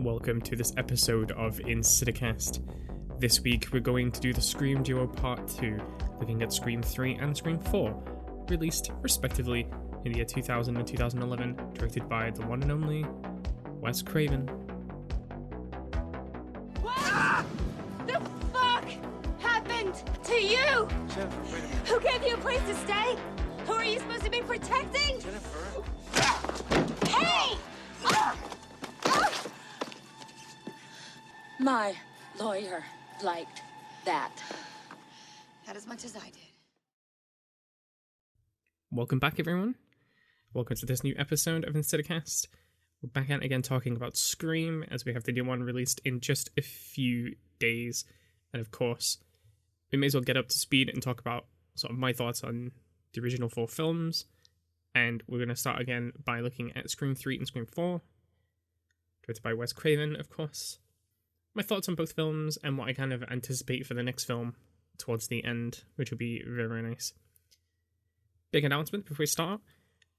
welcome to this episode of Insidicast. This week we're going to do the Scream Duo Part 2, looking at Scream 3 and Scream 4, released respectively in the year 2000 and 2011, directed by the one and only Wes Craven. What the fuck happened to you? Jennifer, wait a minute. Who gave you a place to stay? Who are you supposed to be protecting? Jennifer? Hey! My lawyer liked that. Not as much as I did. Welcome back, everyone. Welcome to this new episode of Insidicast. We're back at it again talking about Scream, as we have the new one released in just a few days. And of course, we may as well get up to speed and talk about sort of my thoughts on the original four films. And we're going to start again by looking at Scream 3 and Scream 4, directed by Wes Craven, of course. My thoughts on both films and what I kind of anticipate for the next film towards the end, which will be very, very nice. Big announcement before we start.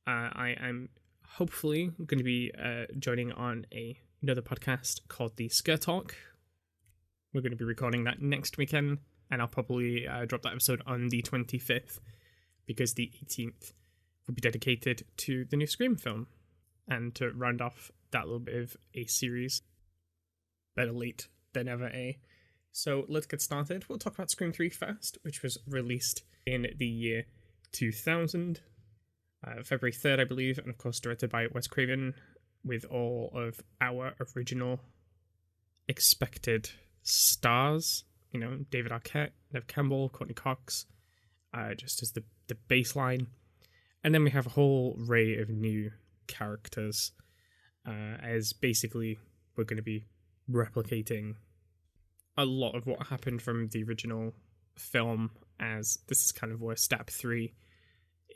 I am hopefully going to be joining on another podcast called the Scare Talk. We're going to be recording that next weekend, and I'll probably drop that episode on the 25th, because the 18th will be dedicated to the new Scream film, and to round off that little bit of a series. Better late than ever, eh? So let's get started. We'll talk about Scream 3 first, which was released in the year 2000, February 3rd, I believe, and of course directed by Wes Craven, with all of our original expected stars. You know, David Arquette, Neve Campbell, Courtney Cox, just as the baseline. And then we have a whole array of new characters, as basically we're going to be replicating a lot of what happened from the original film, as this is kind of where Step 3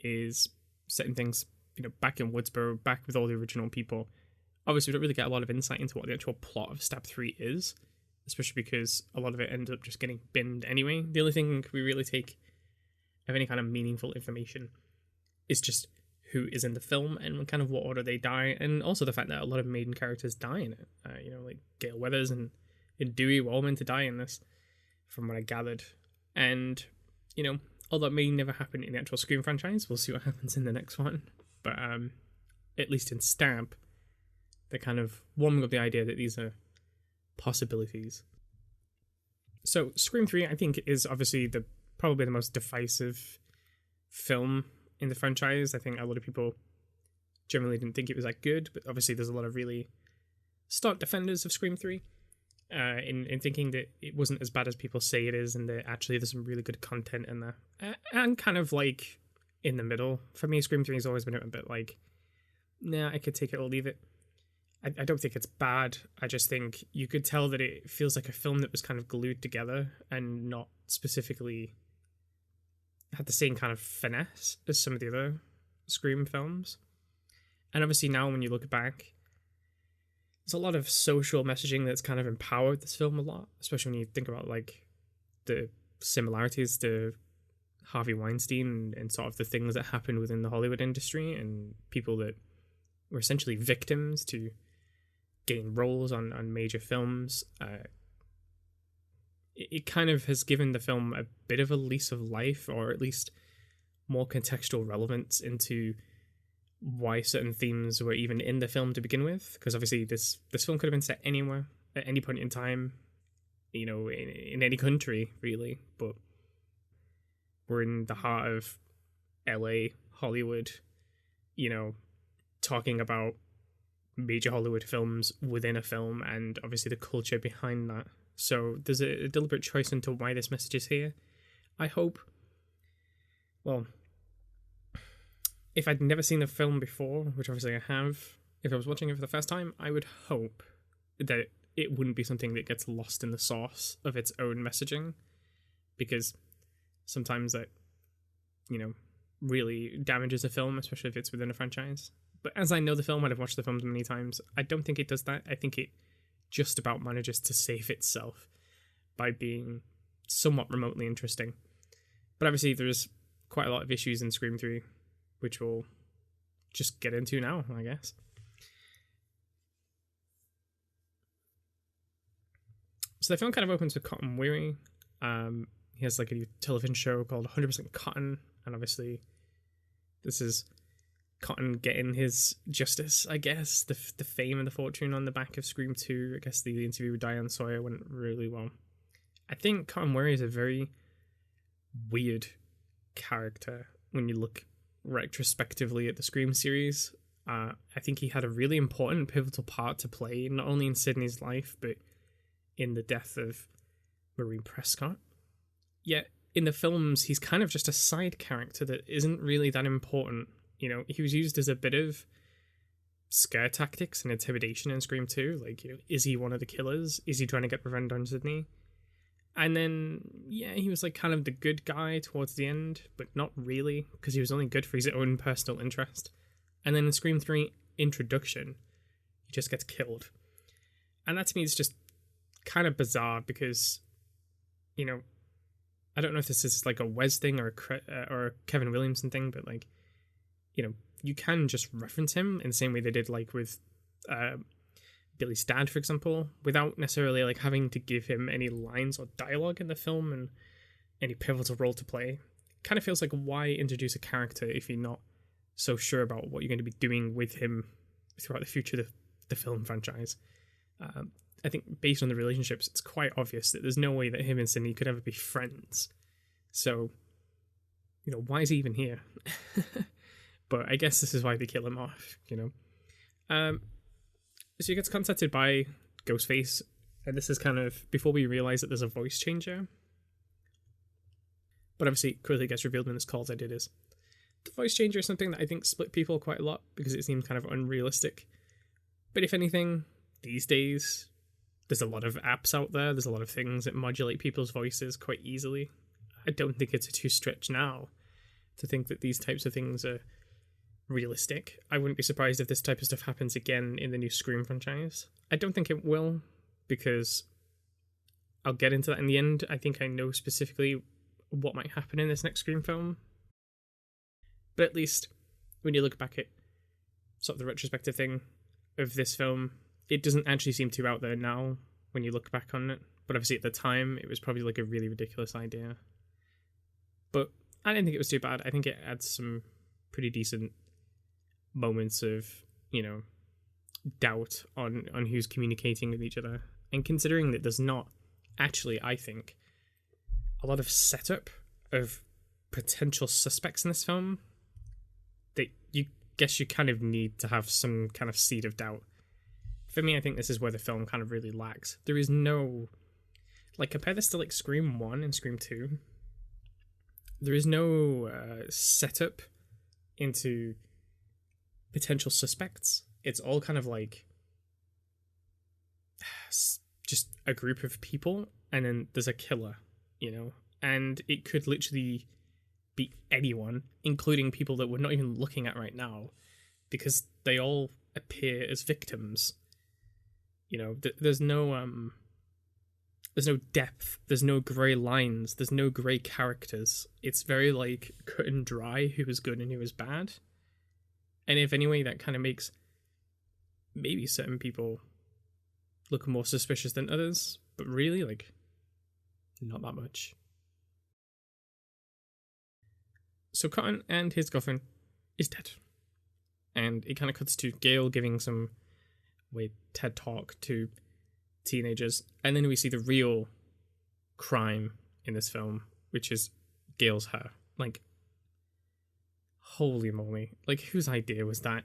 is setting things, you know, back in Woodsboro, back with all the original people. Obviously, we don't really get a lot of insight into what the actual plot of Step 3 is, especially because a lot of it ends up just getting binned anyway. The only thing we really take of any kind of meaningful information is just who is in the film and kind of what order they die, and also the fact that a lot of maiden characters die in it. You know, like Gail Weathers and Dewey were all meant to die in this, from what I gathered. And, you know, although it may never happen in the actual Scream franchise, we'll see what happens in the next one. But at least in Stab, they're kind of warming up the idea that these are possibilities. So Scream 3, I think, is obviously probably the most divisive film in the franchise. I think a lot of people generally didn't think it was that good, but obviously there's a lot of really stark defenders of Scream 3 in thinking that it wasn't as bad as people say it is, and that actually there's some really good content in there. And kind of like in the middle. For me, Scream 3 has always been a bit like, nah, I could take it or leave it. I don't think it's bad. I just think you could tell that it feels like a film that was kind of glued together and not specifically had the same kind of finesse as some of the other Scream films. And obviously now when you look back, there's a lot of social messaging that's kind of empowered this film a lot, especially when you think about like the similarities to Harvey Weinstein and sort of the things that happened within the Hollywood industry, and people that were essentially victims to getting roles on major films. It kind of has given the film a bit of a lease of life, or at least more contextual relevance into why certain themes were even in the film to begin with. Because obviously this film could have been set anywhere, at any point in time, you know, in any country, really. But we're in the heart of LA, Hollywood, you know, talking about major Hollywood films within a film, and obviously the culture behind that. So there's a deliberate choice into why this message is here. I hope, well, if I'd never seen the film before, which obviously I have, if I was watching it for the first time, I would hope that it wouldn't be something that gets lost in the sauce of its own messaging, because sometimes that, you know, really damages a film, especially if it's within a franchise. But as I know the film, and I've watched the films many times, I don't think it does that. I think it just about manages to save itself by being somewhat remotely interesting. But obviously there's quite a lot of issues in Scream 3, which we'll just get into now, I guess. So the film kind of opens with Cotton Weary. He has like a new television show called 100% Cotton, and obviously this is Cotton getting his justice, I guess. The fame and the fortune on the back of Scream 2. I guess the interview with Diane Sawyer went really well. I think Cotton Weary is a very weird character when you look retrospectively at the Scream series. I think he had a really important, pivotal part to play, not only in Sidney's life, but in the death of Maureen Prescott. Yet, in the films, he's kind of just a side character that isn't really that important. You know, he was used as a bit of scare tactics and intimidation in Scream 2. Like, you know, is he one of the killers? Is he trying to get revenge on Sidney? And then, yeah, he was like kind of the good guy towards the end, but not really, because he was only good for his own personal interest. And then in Scream 3 Introduction, he just gets killed. And that to me is just kind of bizarre because, you know, I don't know if this is like a Wes thing or a Kevin Williamson thing, but like, you know, you can just reference him in the same way they did like with Billy's dad, for example, without necessarily like having to give him any lines or dialogue in the film and any pivotal role to play. It kind of feels like, why introduce a character if you're not so sure about what you're going to be doing with him throughout the future of the film franchise. I think based on the relationships, it's quite obvious that there's no way that him and Sidney could ever be friends. So, you know, why is he even here? But I guess this is why they kill him off, you know. So he gets contacted by Ghostface, and this is kind of before we realise that there's a voice changer. But obviously, it quickly gets revealed in this call that it is. The voice changer is something that I think split people quite a lot because it seemed kind of unrealistic. But if anything, these days, there's a lot of apps out there, there's a lot of things that modulate people's voices quite easily. I don't think it's a too stretch now to think that these types of things are realistic. I wouldn't be surprised if this type of stuff happens again in the new Scream franchise. I don't think it will, because I'll get into that in the end. I think I know specifically what might happen in this next Scream film. But at least, when you look back at sort of the retrospective thing of this film, it doesn't actually seem too out there now when you look back on it. But obviously at the time, it was probably like a really ridiculous idea. But I didn't think it was too bad. I think it adds some pretty decent moments of, you know, doubt on who's communicating with each other. And considering that there's not actually, I think, a lot of setup of potential suspects in this film, that you guess you kind of need to have some kind of seed of doubt. For me, I think this is where the film kind of really lacks. There is no, like, compare this to like Scream 1 and Scream 2. There is no setup into potential suspects. It's all kind of like just a group of people, and then there's a killer, you know? And it could literally be anyone, including people that we're not even looking at right now, because they all appear as victims. You know, there's no depth, there's no grey lines, there's no grey characters. It's very like cut and dry who is good and who is bad. And if anyway, that kind of makes maybe certain people look more suspicious than others, but really, like, not that much. So Cotton and his girlfriend is dead. And it kind of cuts to Gail giving some weird TED talk to teenagers. And then we see the real crime in this film, which is Gail's hair. Like, holy moly. Like, whose idea was that?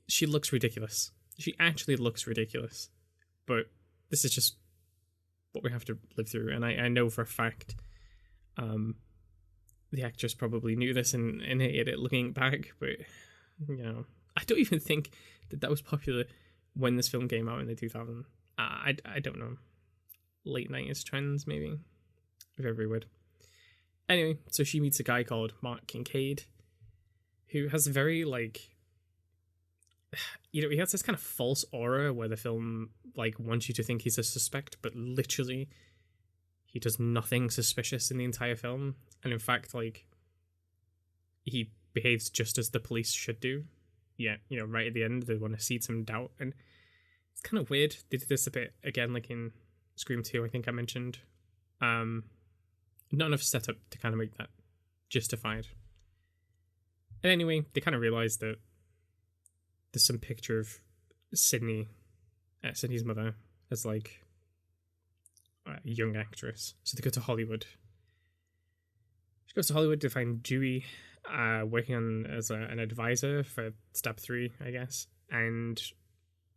She looks ridiculous. She actually looks ridiculous. But this is just what we have to live through. And I know for a fact the actress probably knew this and hated it looking back. But, you know, I don't even think that was popular when this film came out in the 2000s. I don't know. Late 90s trends, maybe. Very weird. Anyway, so she meets a guy called Mark Kincaid, who has a very, like, you know, he has this kind of false aura where the film, like, wants you to think he's a suspect, but literally he does nothing suspicious in the entire film. And in fact, like, he behaves just as the police should do. Yeah, you know, right at the end, they want to seed some doubt. And it's kind of weird. They did this a bit, again, like in Scream 2, I think I mentioned. Not enough setup to kind of make that justified. And anyway, they kind of realize that there's some picture of Sydney's mother as like a young actress. So they go to Hollywood. She goes to Hollywood to find Dewey working on as an advisor for Stab 3, I guess. And,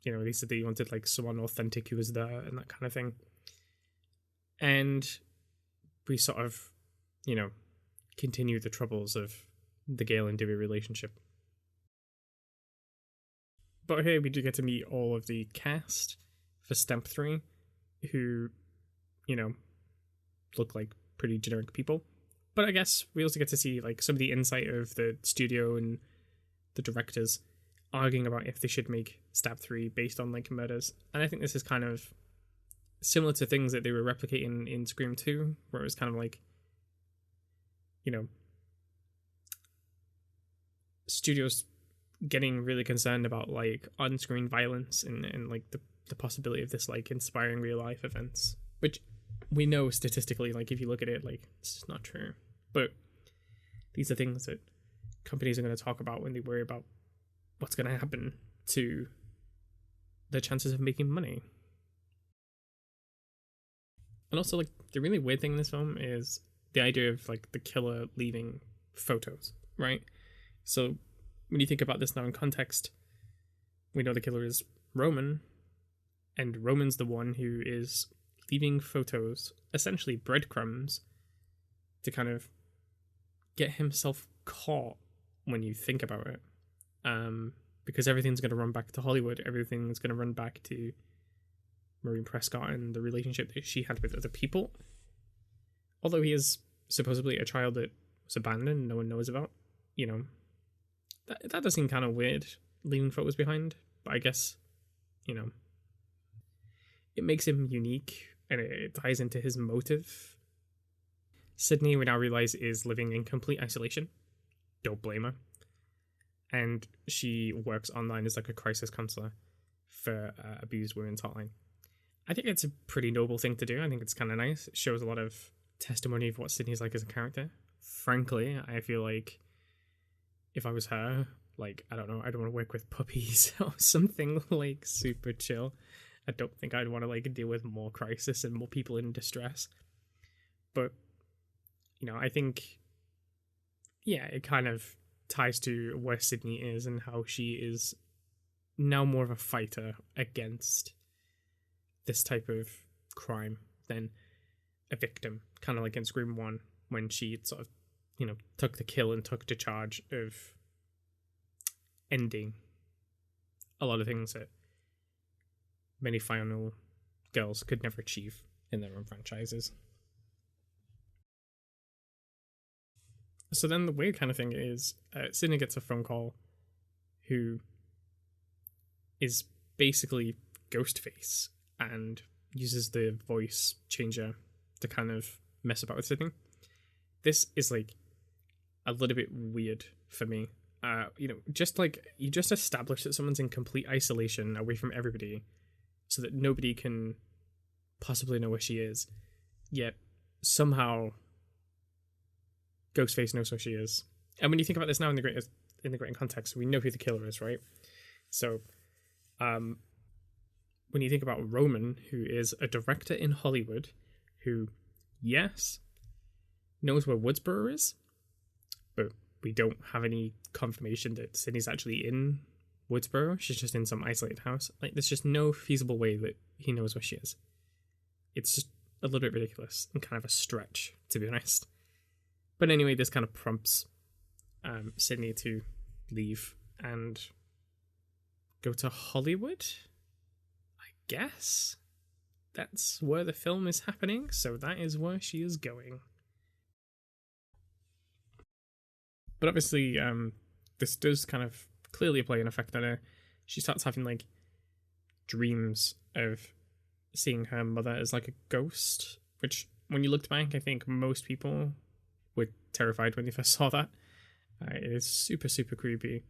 you know, they said they wanted like someone authentic who was there and that kind of thing. And we sort of, you know, continue the troubles of the Gale and Dewey relationship. But here we do get to meet all of the cast for Stamp 3, who, you know, look like pretty generic people. But I guess we also get to see like some of the insight of the studio and the directors arguing about if they should make Stab 3 based on like murders. And I think this is kind of similar to things that they were replicating in Scream 2, where it was kind of like, you know, studios getting really concerned about like on-screen violence and like the possibility of this like inspiring real life events, which we know statistically, like if you look at it, like it's just not true. But these are things that companies are going to talk about when they worry about what's going to happen to their chances of making money. And also, like, the really weird thing in this film is the idea of like the killer leaving photos, right? So when you think about this now in context, we know the killer is Roman, and Roman's the one who is leaving photos, essentially breadcrumbs, to kind of get himself caught when you think about it. Because everything's going to run back to Hollywood, everything's going to run back to Maureen Prescott and the relationship that she had with other people. Although he is supposedly a child that was abandoned, no one knows about, you know, that does seem kind of weird, leaving photos behind. But I guess, you know, it makes him unique, and it ties into his motive. Sydney, we now realize, is living in complete isolation. Don't blame her. And she works online as like a crisis counselor for Abused Women's Hotline. I think it's a pretty noble thing to do. I think it's kind of nice. It shows a lot of testimony of what Sydney's like as a character. Frankly, I feel like if I was her, like, I don't know, I don't want to work with puppies or something like super chill. I don't think I'd want to like deal with more crisis and more people in distress. But, you know, I think, yeah, it kind of ties to where Sydney is and how she is now more of a fighter against this type of crime than a victim. Kind of like in Scream 1, when she sort of, you know, took the kill and took the charge of ending a lot of things that many final girls could never achieve in their own franchises. So then the weird kind of thing is Sydney gets a phone call who is basically Ghostface and uses the voice changer to kind of mess about with Sydney. This is like a little bit weird for me. You know, just like you just establish that someone's in complete isolation away from everybody so that nobody can possibly know where she is. Yet somehow Ghostface knows where she is. And when you think about this now in the greater context, we know who the killer is, right? So when you think about Roman, who is a director in Hollywood, who, yes, knows where Woodsboro is, but we don't have any confirmation that Sydney's actually in Woodsboro. She's just in some isolated house. Like, there's just no feasible way that he knows where she is. It's just a little bit ridiculous and kind of a stretch, to be honest. But anyway, this kind of prompts Sydney to leave and go to Hollywood, I guess. That's where the film is happening, so that is where she is going. But obviously, this does kind of clearly play an effect on her. She starts having, like, dreams of seeing her mother as, like, a ghost, which, when you looked back, I think most people were terrified when they first saw that. It is super, super creepy.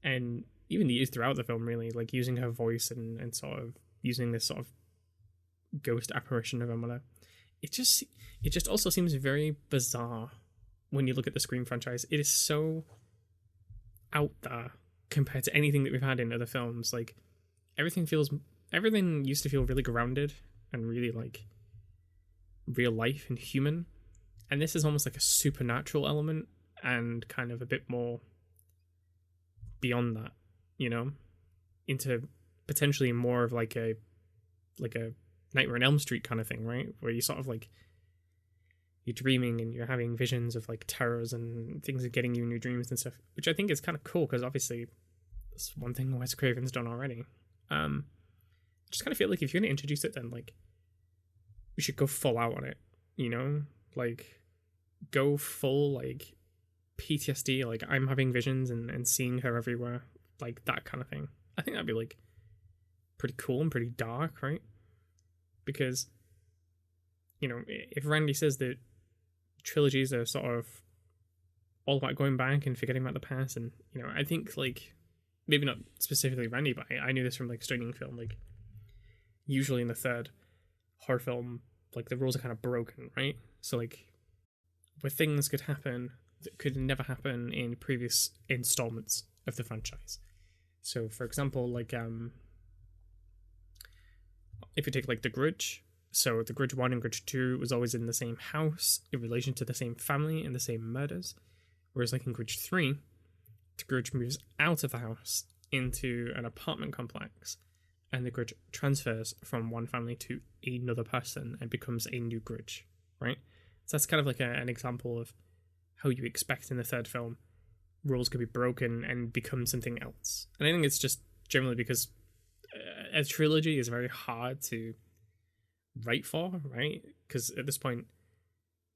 And even the use throughout the film, really, like, using her voice and sort of using this sort of ghost apparition of her mother. It just also seems very bizarre when you look at the Scream franchise. It is so out there compared to anything that we've had in other films. Like, everything used to feel really grounded and really like real life and human, and this is almost like a supernatural element and kind of a bit more beyond that, you know, into potentially more of like a Nightmare on Elm Street kind of thing, right? Where you sort of like, you're dreaming and you're having visions of like terrors and things are getting you in your dreams and stuff, which I think is kind of cool because obviously that's one thing Wes Craven's done already. I just kind of feel like if you're going to introduce it, then like we should go full out on it, you know, like go full like PTSD, like I'm having visions and seeing her everywhere, like that kind of thing. I think that'd be like pretty cool and pretty dark, right? Because, you know, if Randy says that trilogies are sort of all about going back and forgetting about the past, and, you know, I think like maybe not specifically Randy, but I knew this from like studying film, like usually in the third horror film, like the rules are kind of broken, right? So like where things could happen that could never happen in previous installments of the franchise. So for example, like if you take like The Grudge, so The Grudge 1 and Grudge 2 was always in the same house in relation to the same family and the same murders, whereas like in Grudge 3, The Grudge moves out of the house into an apartment complex, and the Grudge transfers from one family to another person and becomes a new Grudge, right? So that's kind of like an example of how you expect in the third film rules could be broken and become something else. And I think it's just generally because a trilogy is very hard to write for, right? Because at this point,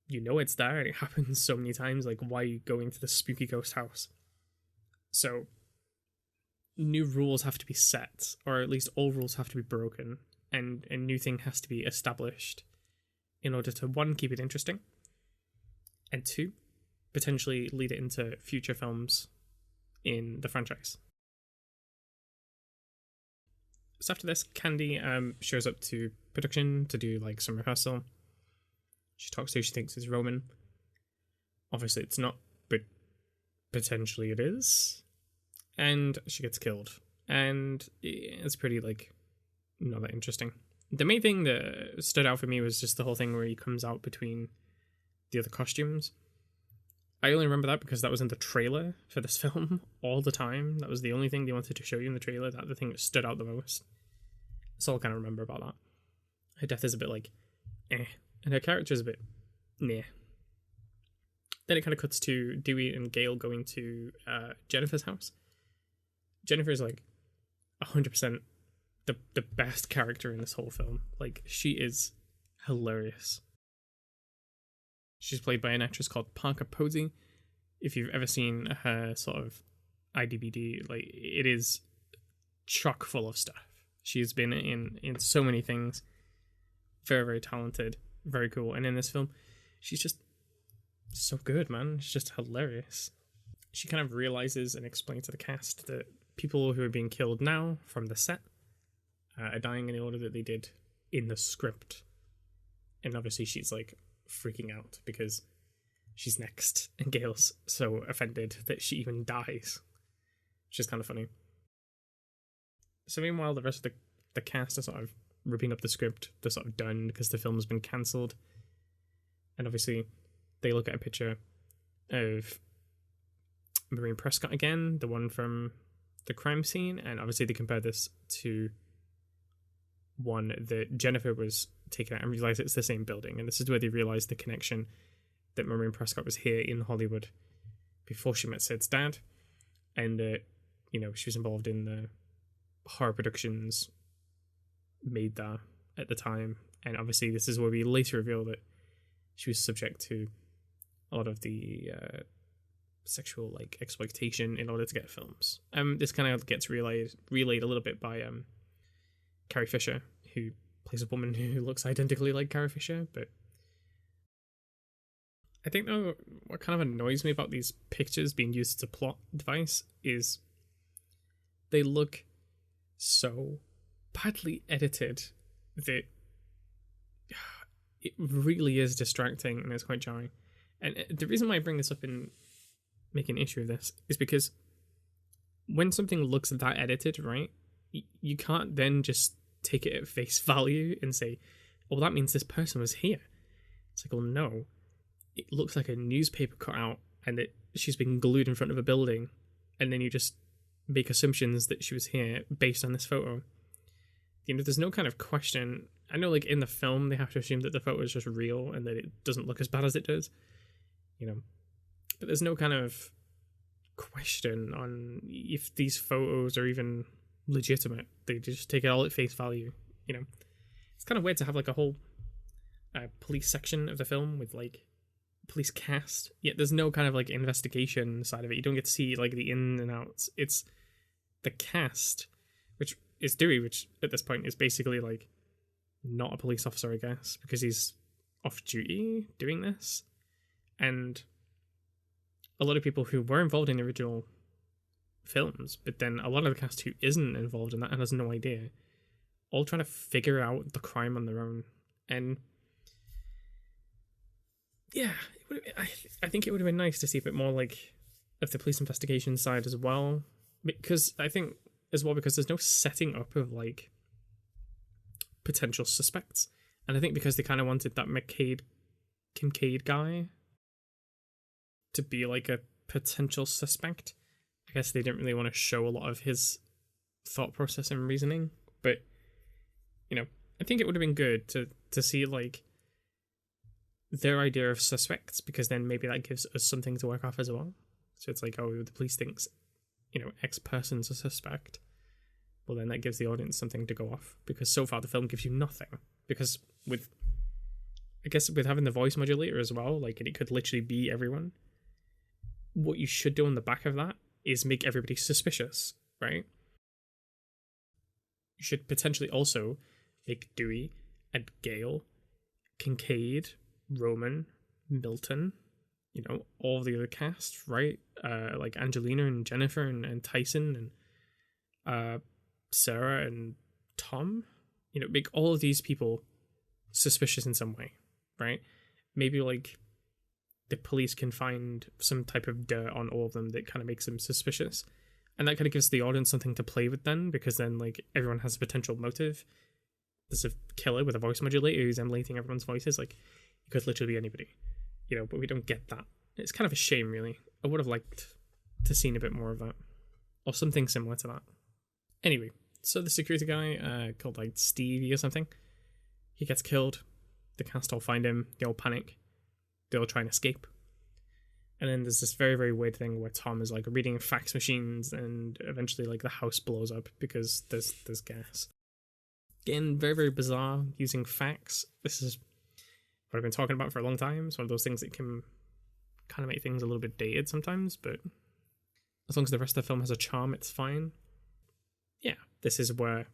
you know it's there and it happens so many times. Like, why are you going to the spooky ghost house? So new rules have to be set, or at least all rules have to be broken, and a new thing has to be established in order to, one, keep it interesting, and two, potentially lead it into future films in the franchise. So after this, Candy shows up to production to do like some rehearsal. She talks to who she thinks is Roman. Obviously it's not, but potentially it is. And she gets killed. And it's pretty like not that interesting. The main thing that stood out for me was just the whole thing where he comes out between the other costumes. I only remember that because that was in the trailer for this film all the time. That was the only thing they wanted to show you in the trailer. That the thing that stood out the most. That's all I kind of remember about that. Her death is a bit like, eh. And her character is a bit, nah. Then it kind of cuts to Dewey and Gale going to Jennifer's house. Jennifer is like 100% the best character in this whole film. Like, she is hilarious. She's played by an actress called Parker Posey. If you've ever seen her sort of IMDb, like, it is chock full of stuff. She's been in so many things. Very, very talented. Very cool. And in this film, she's just so good, man. She's just hilarious. She kind of realizes and explains to the cast that people who are being killed now from the set are dying in the order that they did in the script. And obviously she's like freaking out because she's next and Gale's so offended that she even dies, which is kind of funny. So meanwhile, the rest of the cast are sort of ripping up the script. They're sort of done because the film's been cancelled. And obviously they look at a picture of Maureen Prescott again, the one from the crime scene, and obviously they compare this to one that Jennifer was taken out and realize it's the same building. And this is where they realize the connection that Maureen Prescott was here in Hollywood before she met Sid's dad, and you know, she was involved in the horror productions made there at the time. And obviously this is where we later reveal that she was subject to a lot of the sexual like exploitation in order to get films. This kind of gets relayed a little bit by Carrie Fisher, who plays a woman who looks identically like Carrie Fisher. But I think though what kind of annoys me about these pictures being used as a plot device is they look so badly edited that it really is distracting and it's quite jarring. And the reason why I bring this up and make an issue of this is because when something looks that edited, right, you can't then just take it at face value and say, well, that means this person was here. It's like, well, no. It looks like a newspaper cutout and that she's been glued in front of a building, and then you just make assumptions that she was here based on this photo. You know, there's no kind of question. I know, like, in the film, they have to assume that the photo is just real and that it doesn't look as bad as it does, you know. But there's no kind of question on if these photos are even legitimate. They just take it all at face value, you know. It's kind of weird to have, like, a whole police section of the film with, like, police cast, yet there's no kind of, like, investigation side of it. You don't get to see, like, the in and outs. It's the cast, which is Dewey, which at this point is basically, like, not a police officer, I guess, because he's off duty doing this. And a lot of people who were involved in the original films, but then a lot of the cast who isn't involved in that and has no idea, all trying to figure out the crime on their own. And yeah, I think it would have been nice to see a bit more, like, of the police investigation side as well, because I think as well, because there's no setting up of, like, potential suspects. And I think because they kind of wanted that Kincaid guy to be, like, a potential suspect, I guess they didn't really want to show a lot of his thought process and reasoning. But, you know, I think it would have been good to see, like, their idea of suspects, because then maybe that gives us something to work off as well. So it's like, oh, the police thinks, you know, X person's a suspect. Well, then that gives the audience something to go off, because so far the film gives you nothing. Because with having the voice modulator as well, like, and it could literally be everyone, what you should do on the back of that is make everybody suspicious, right? You should potentially also make Dewey and Gale, Kincaid, Roman, Milton, you know, all the other cast, right? Like Angelina and Jennifer and Tyson and Sarah and Tom, you know, make all of these people suspicious in some way, right? Maybe, like, the police can find some type of dirt on all of them that kind of makes them suspicious. And that kind of gives the audience something to play with then, because then, like, everyone has a potential motive. There's a killer with a voice modulator who's emulating everyone's voices. Like, it could literally be anybody, you know, but we don't get that. It's kind of a shame, really. I would have liked to seen a bit more of that, or something similar to that. Anyway, so the security guy, called, like, Stevie or something, he gets killed. The cast all find him. They all panic. They all try and escape. And then there's this very, very weird thing where Tom is, like, reading fax machines, and eventually, like, the house blows up because there's gas. Again, very, very bizarre using fax. This is what I've been talking about for a long time. It's one of those things that can kind of make things a little bit dated sometimes, but as long as the rest of the film has a charm, it's fine. Yeah, this is where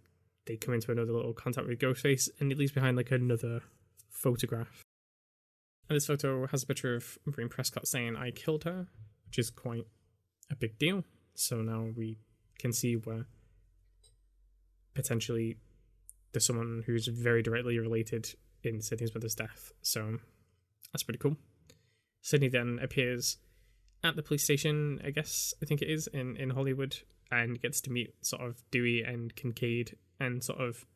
they come into another little contact with Ghostface, and it leaves behind, like, another photograph. And this photo has a picture of Maureen Prescott saying, "I killed her," which is quite a big deal. So now we can see where potentially there's someone who's very directly related in Sydney's mother's death. So that's pretty cool. Sydney then appears at the police station, I think it is, in Hollywood, and gets to meet sort of Dewey and Kincaid and sort of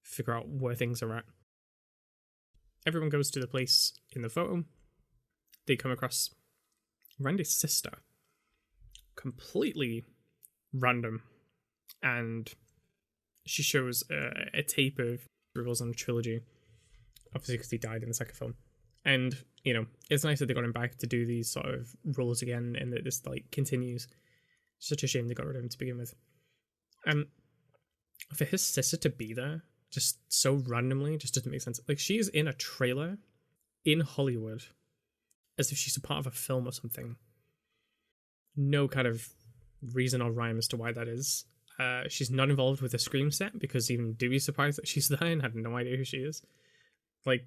figure out where things are at. Everyone goes to the place in the photo. They come across Randy's sister. Completely random. And she shows a tape of Rules on a Trilogy. Obviously because he died in the second film. And, you know, it's nice that they got him back to do these sort of roles again and that this, like, continues. Such a shame they got rid of him to begin with. For his sister to be there just so randomly just doesn't make sense. Like, she's in a trailer in Hollywood as if she's a part of a film or something. No kind of reason or rhyme as to why that is. She's not involved with the Scream set because even Dewey's surprised that she's there and had no idea who she is. Like,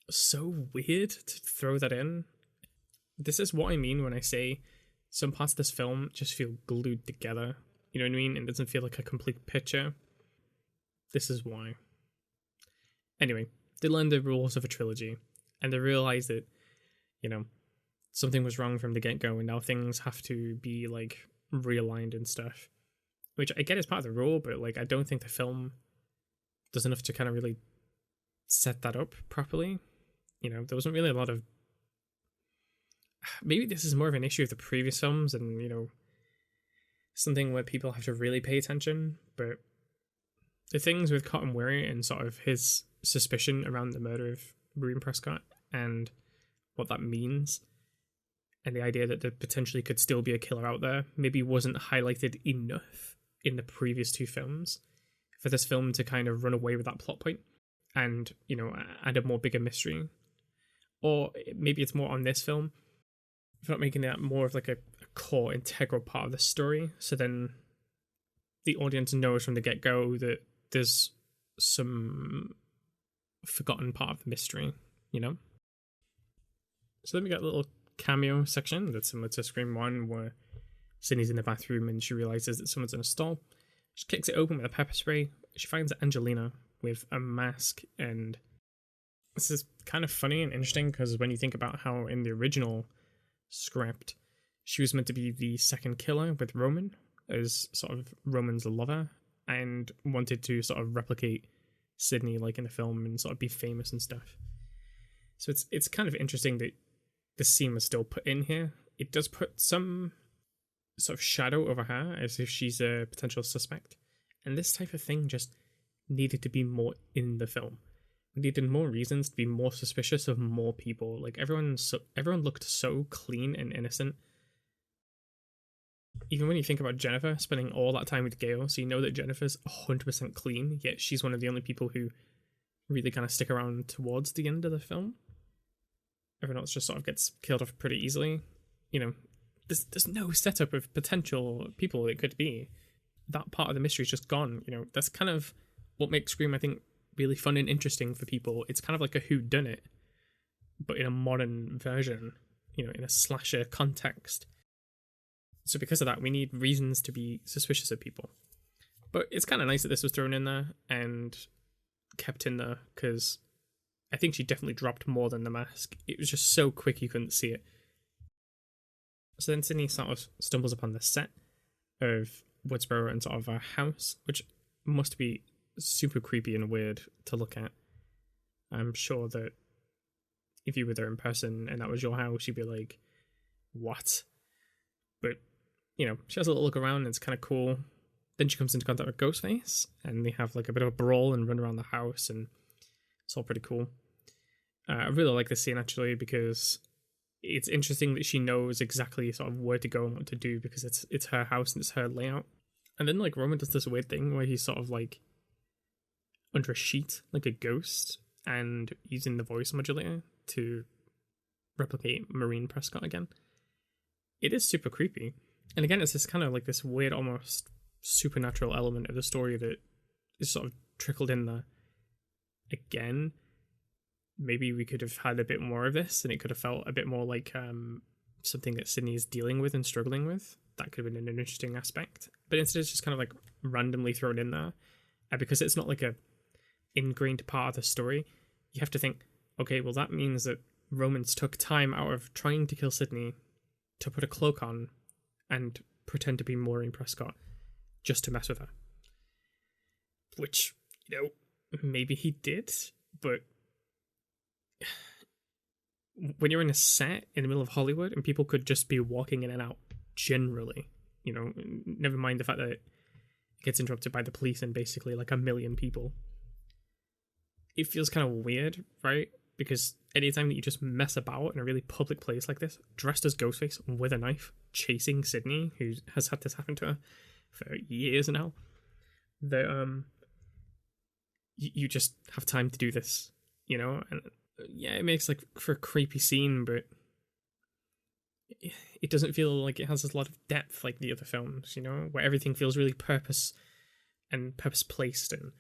so weird to throw that in. This is what I mean when I say some parts of this film just feel glued together. You know what I mean? It doesn't feel like a complete picture. This is why. Anyway, They learned the rules of a trilogy, and they realized that, something was wrong from the get-go, and now things have to be, like, realigned and stuff. Which I get is part of the rule, but, like, I don't think the film does enough to kind of really set that up properly. There wasn't really a lot of... Maybe this is more of an issue of the previous films and, something where people have to really pay attention, but the things with Cotton Weary and sort of his suspicion around the murder of Maureen Prescott and what that means, and the idea that there potentially could still be a killer out there, maybe wasn't highlighted enough in the previous two films for this film to kind of run away with that plot point and, add a more bigger mystery. Or maybe it's more on this film for not making that more of like a core, integral part of the story. So then the audience knows from the get-go that there's some forgotten part of the mystery, So then we got a little cameo section that's similar to Scream 1 where Sydney's in the bathroom and she realizes that someone's in a stall. She kicks it open with a pepper spray. She finds Angelina with a mask, and this is kind of funny and interesting because when you think about how in the original script she was meant to be the second killer with Roman as sort of Roman's lover and wanted to sort of replicate Sydney like in the film and sort of be famous and stuff. So it's kind of interesting that the scene was still put in here. It does put some sort of shadow over her as if she's a potential suspect, and this type of thing just needed to be more in the film. We needed more reasons to be more suspicious of more people. Like everyone looked so clean and innocent. Even when you think about Jennifer spending all that time with Gail, so you know that Jennifer's 100% clean, yet she's one of the only people who really kind of stick around towards the end of the film. Everyone else just sort of gets killed off pretty easily. There's no setup of potential people it could be. That part of the mystery is just gone. That's kind of what makes Scream, I think, really fun and interesting for people. It's kind of like a whodunit, but in a modern version, in a slasher context. So because of that, we need reasons to be suspicious of people. But it's kind of nice that this was thrown in there and kept in there, because I think she definitely dropped more than the mask. It was just so quick you couldn't see it. So then Sydney sort of stumbles upon the set of Woodsboro and sort of a house, which must be super creepy and weird to look at. I'm sure that if you were there in person and that was your house, you'd be like, what? But, she has a little look around and it's kind of cool. Then she comes into contact with Ghostface and they have like a bit of a brawl and run around the house, and it's all pretty cool. I really like this scene actually because it's interesting that she knows exactly sort of where to go and what to do because it's her house and it's her layout. And then like Roman does this weird thing where he's sort of like under a sheet like a ghost and using the voice modulator to replicate Maureen Prescott again. It is super creepy. And again, it's this kind of like this weird almost supernatural element of the story that is sort of trickled in there. Again, maybe we could have had a bit more of this and it could have felt a bit more like something that Sydney is dealing with and struggling with. That could have been an interesting aspect. But instead it's just kind of like randomly thrown in there. And because it's not like a ingrained part of the story, you have to think, okay, well that means that Romans took time out of trying to kill Sydney to put a cloak on and pretend to be Maureen Prescott just to mess with her. Which, maybe he did, but when you're in a set in the middle of Hollywood and people could just be walking in and out generally, never mind the fact that it gets interrupted by the police and basically like a million people, it feels kind of weird, right? Because anytime that you just mess about in a really public place like this, dressed as Ghostface with a knife, chasing Sydney, who has had this happen to her for years now, that you just have time to do this, and yeah, it makes like for a creepy scene, but it doesn't feel like it has a lot of depth like the other films, where everything feels really purpose placed and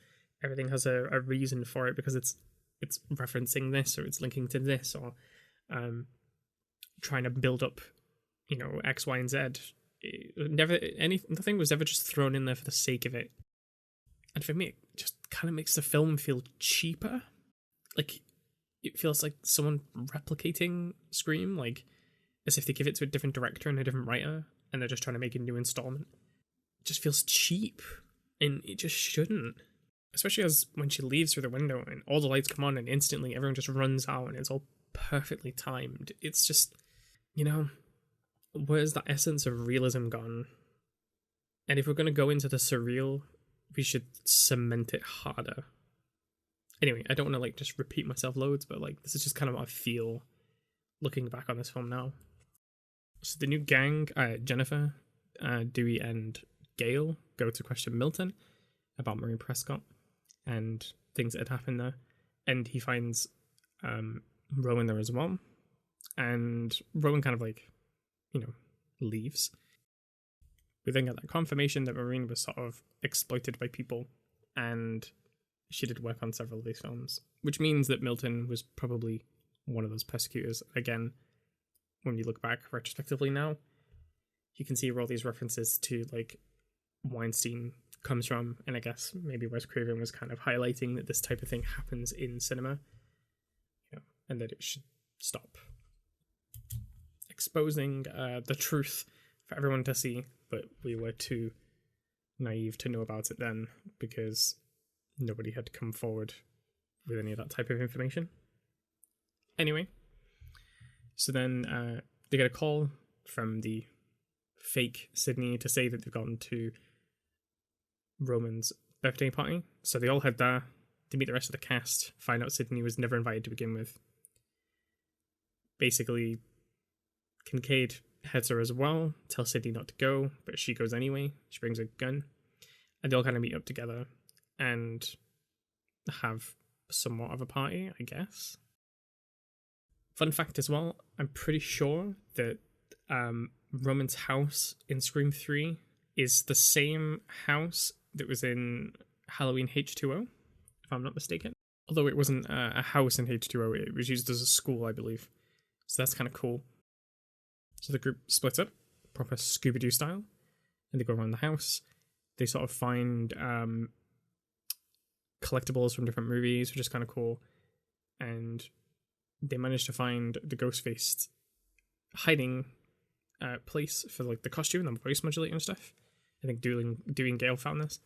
everything has a reason for it because it's referencing this or it's linking to this or trying to build up, X, Y, and Z. Nothing was ever just thrown in there for the sake of it. And for me, it just kind of makes the film feel cheaper. like, it feels like someone replicating Scream, like, as if they give it to a different director and a different writer, and they're just trying to make a new installment. It just feels cheap, and it just shouldn't. Especially as when she leaves through the window and all the lights come on and instantly everyone just runs out and it's all perfectly timed. It's just, where's that essence of realism gone? And if we're going to go into the surreal, we should cement it harder. Anyway, I don't want to just repeat myself loads, but this is just kind of what I feel looking back on this film now. So the new gang, Jennifer, Dewey, and Gail go to question Milton about Marie Prescott and things that had happened there. And he finds Rowan there as well. And Rowan kind of leaves. We then get that confirmation that Maureen was sort of exploited by people, and she did work on several of these films, which means that Milton was probably one of those persecutors. Again, when you look back retrospectively now, you can see where all these references to Weinstein comes from, and I guess maybe Wes Craven was kind of highlighting that this type of thing happens in cinema, and that it should stop. Exposing the truth for everyone to see, but we were too naive to know about it then because nobody had come forward with any of that type of information. Anyway, so then they get a call from the fake Sydney to say that they've gone to Roman's birthday party. So they all head there to meet the rest of the cast, find out Sydney was never invited to begin with. Basically, Kincaid heads her as well, tells Sydney not to go, but she goes anyway. She brings a gun, and they all kind of meet up together and have somewhat of a party, I guess. Fun fact as well, I'm pretty sure that Roman's house in Scream 3 is the same house that was in Halloween H2O, if I'm not mistaken. Although it wasn't a house in H2O, it was used as a school, I believe. So that's kind of cool. So the group splits up, proper Scooby-Doo style, and they go around the house. They sort of find collectibles from different movies, which is kind of cool. And they manage to find the Ghostface hiding place for the costume and the voice modulator and stuff. I think Dewey and Gale found this.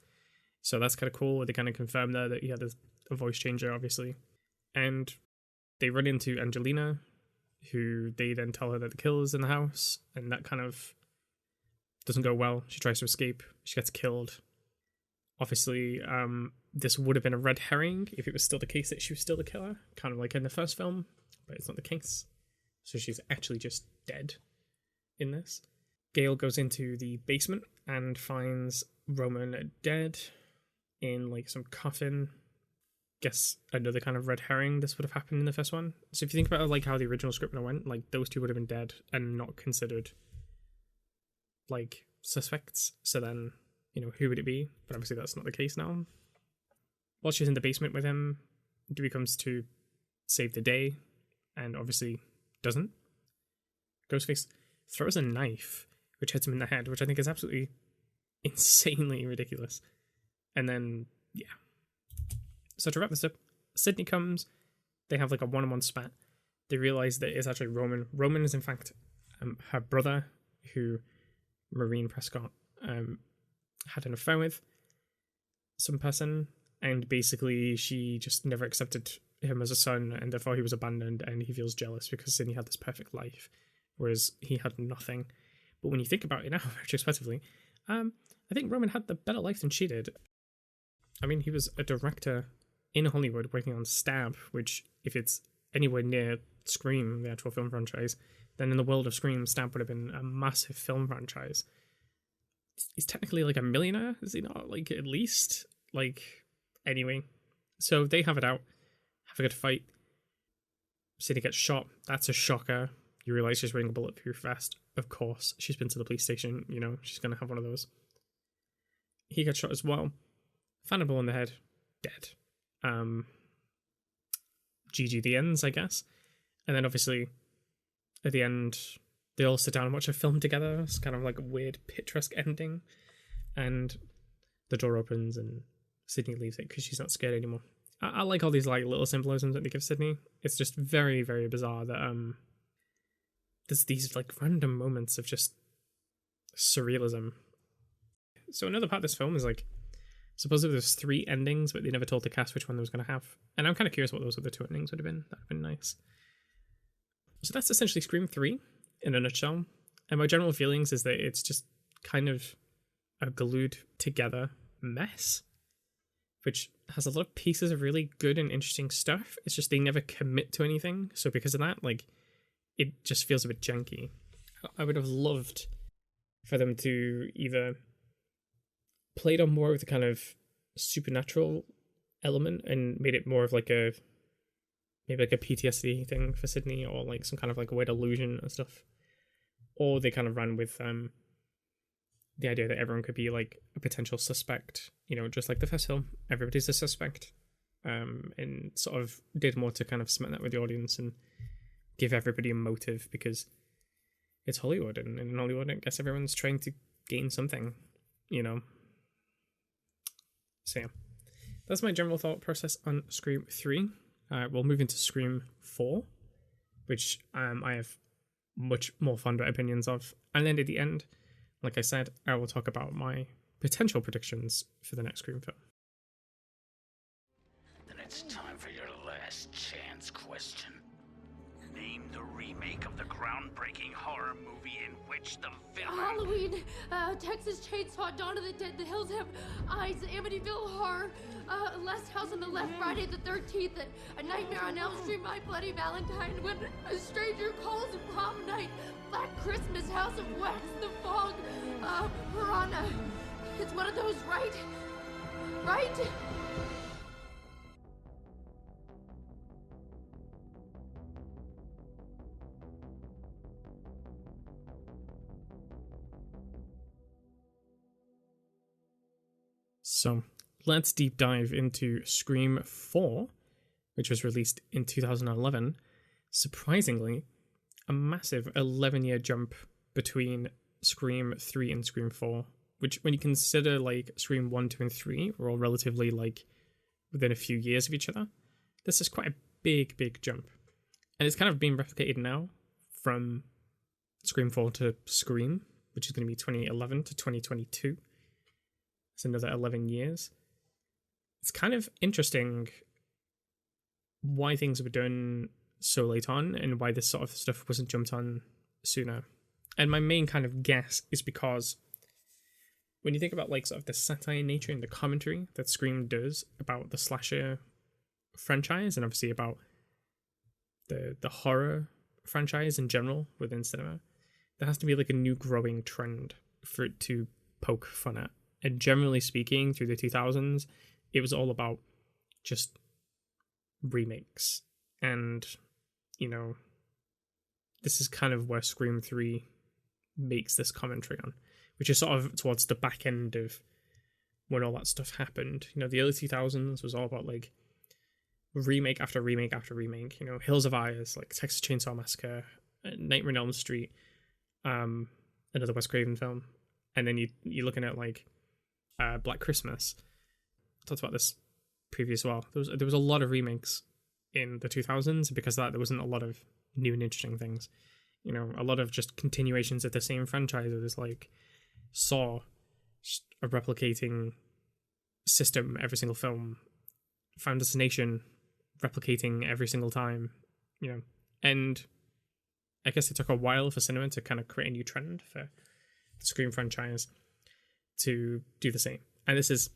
So that's kind of cool. They kind of confirm there that he had a voice changer, obviously. And they run into Angelina, who they then tell her that the killer's in the house, and that kind of doesn't go well. She tries to escape. She gets killed. Obviously, this would have been a red herring if it was still the case that she was still the killer, kind of like in the first film, but it's not the case. So she's actually just dead in this. Gale goes into the basement and finds Roman dead in some coffin. Guess another kind of red herring. This would have happened in the first one. So if you think about how the original script went, those two would have been dead and not considered suspects. So then, who would it be? But obviously that's not the case now. While she's in the basement with him, Dewey comes to save the day, and obviously doesn't. Ghostface throws a knife, which hits him in the head, which I think is absolutely insanely ridiculous. And then, yeah. So to wrap this up, Sydney comes, they have a one-on-one spat. They realise that it's actually Roman. Roman is in fact her brother, who Maureen Prescott had an affair with some person, and basically she just never accepted him as a son, and therefore he was abandoned, and he feels jealous because Sydney had this perfect life, whereas he had nothing. But when you think about it now, retrospectively, I think Roman had the better life than she did. I mean, he was a director in Hollywood working on Stab, which, if it's anywhere near Scream, the actual film franchise, then in the world of Scream, Stab would have been a massive film franchise. He's technically a millionaire, is he not? At least? Anyway. So they have it out, have a good fight. Sydney gets shot. That's a shocker. You realise she's wearing a bulletproof vest. Of course, she's been to the police station, she's going to have one of those. He gets shot as well. Found a bullet in the head. Dead. GG the ends, I guess. And then obviously, at the end, they all sit down and watch a film together. It's kind of a weird picturesque ending. And the door opens and Sydney leaves it because she's not scared anymore. I like all these like little symbolisms that they give Sydney. It's just very, very bizarre that there's these like random moments of just surrealism. So another part of this film is like, supposedly there's 3 endings, but they never told the cast which one they was going to have. And I'm kind of curious what those other 2 endings would have been. That would have been nice. So that's essentially Scream 3 in a nutshell. And my general feelings is that it's just kind of a glued together mess, which has a lot of pieces of really good and interesting stuff. It's just they never commit to anything. So because of that, like, it just feels a bit janky. I would have loved for them to either played on more of the kind of supernatural element and made it more of like a maybe like a PTSD thing for Sydney, or like some kind of like a weird illusion and stuff. Or they kind of ran with the idea that everyone could be like a potential suspect, you know, just like the first film, everybody's a suspect, and sort of did more to kind of cement that with the audience and give everybody a motive, because it's Hollywood, and in Hollywood I guess everyone's trying to gain something, you know. So yeah, that's my general thought process on Scream 3. We'll move into Scream 4, which I have much more fonder opinions of. And then at the end, like I said, I will talk about my potential predictions for the next Scream film. Then it's time for your last chance question. Name the remake of the groundbreaking horror movie in which the villain... Halloween, Texas Chainsaw, Dawn of the Dead, The Hills Have Eyes, Amityville Horror, Last House on the Left, Friday the 13th, A Nightmare on Elm Street, My Bloody Valentine, When a Stranger Calls, Prom Night, Black Christmas, House of Wax, The Fog, Piranha. It's one of those, right? Right? So let's deep dive into Scream 4, which was released in 2011. Surprisingly, a massive 11-year jump between Scream 3 and Scream 4, which when you consider like Scream 1, 2, and 3 were all relatively like within a few years of each other, this is quite a big, big jump. And it's kind of being replicated now from Scream 4 to Scream, which is going to be 2011 to 2022. It's another 11 years. It's kind of interesting why things were done so late on and why this sort of stuff wasn't jumped on sooner. And my main kind of guess is because when you think about like sort of the satire nature and the commentary that Scream does about the slasher franchise, and obviously about the horror franchise in general within cinema, there has to be like a new growing trend for it to poke fun at. And generally speaking, through the 2000s, it was all about just remakes. And, you know, this is kind of where Scream 3 makes this commentary on, which is sort of towards the back end of when all that stuff happened. You know, the early 2000s was all about, like, remake after remake after remake. You know, Hills of Eyes, like Texas Chainsaw Massacre, Nightmare on Elm Street, another Wes Craven film. And then you're looking at, like, Black Christmas. I talked about this previous as well. There was a lot of remakes in the 2000s. Because of that, there wasn't a lot of new and interesting things. You know, a lot of just continuations of the same franchises, like Saw, a replicating system every single film. Final Destination, replicating every single time. You know, and I guess it took a while for cinema to kind of create a new trend for the Scream franchise to do the same. And this is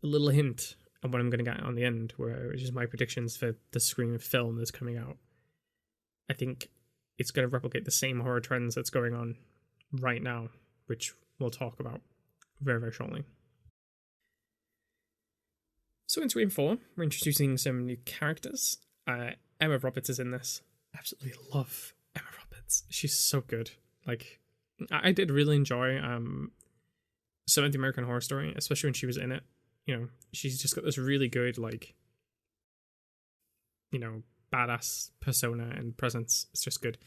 a little hint of what I'm going to get on the end, which is my predictions for the Scream film that's coming out. I think it's going to replicate the same horror trends that's going on right now, which we'll talk about very, very shortly. So in Scream 4, we're introducing some new characters. Emma Roberts is in this. Absolutely love Emma Roberts. She's so good. Like, I did really enjoy some of the American Horror Story, especially when she was in it. You know, she's just got this really good, like, you know, badass persona and presence. It's just good.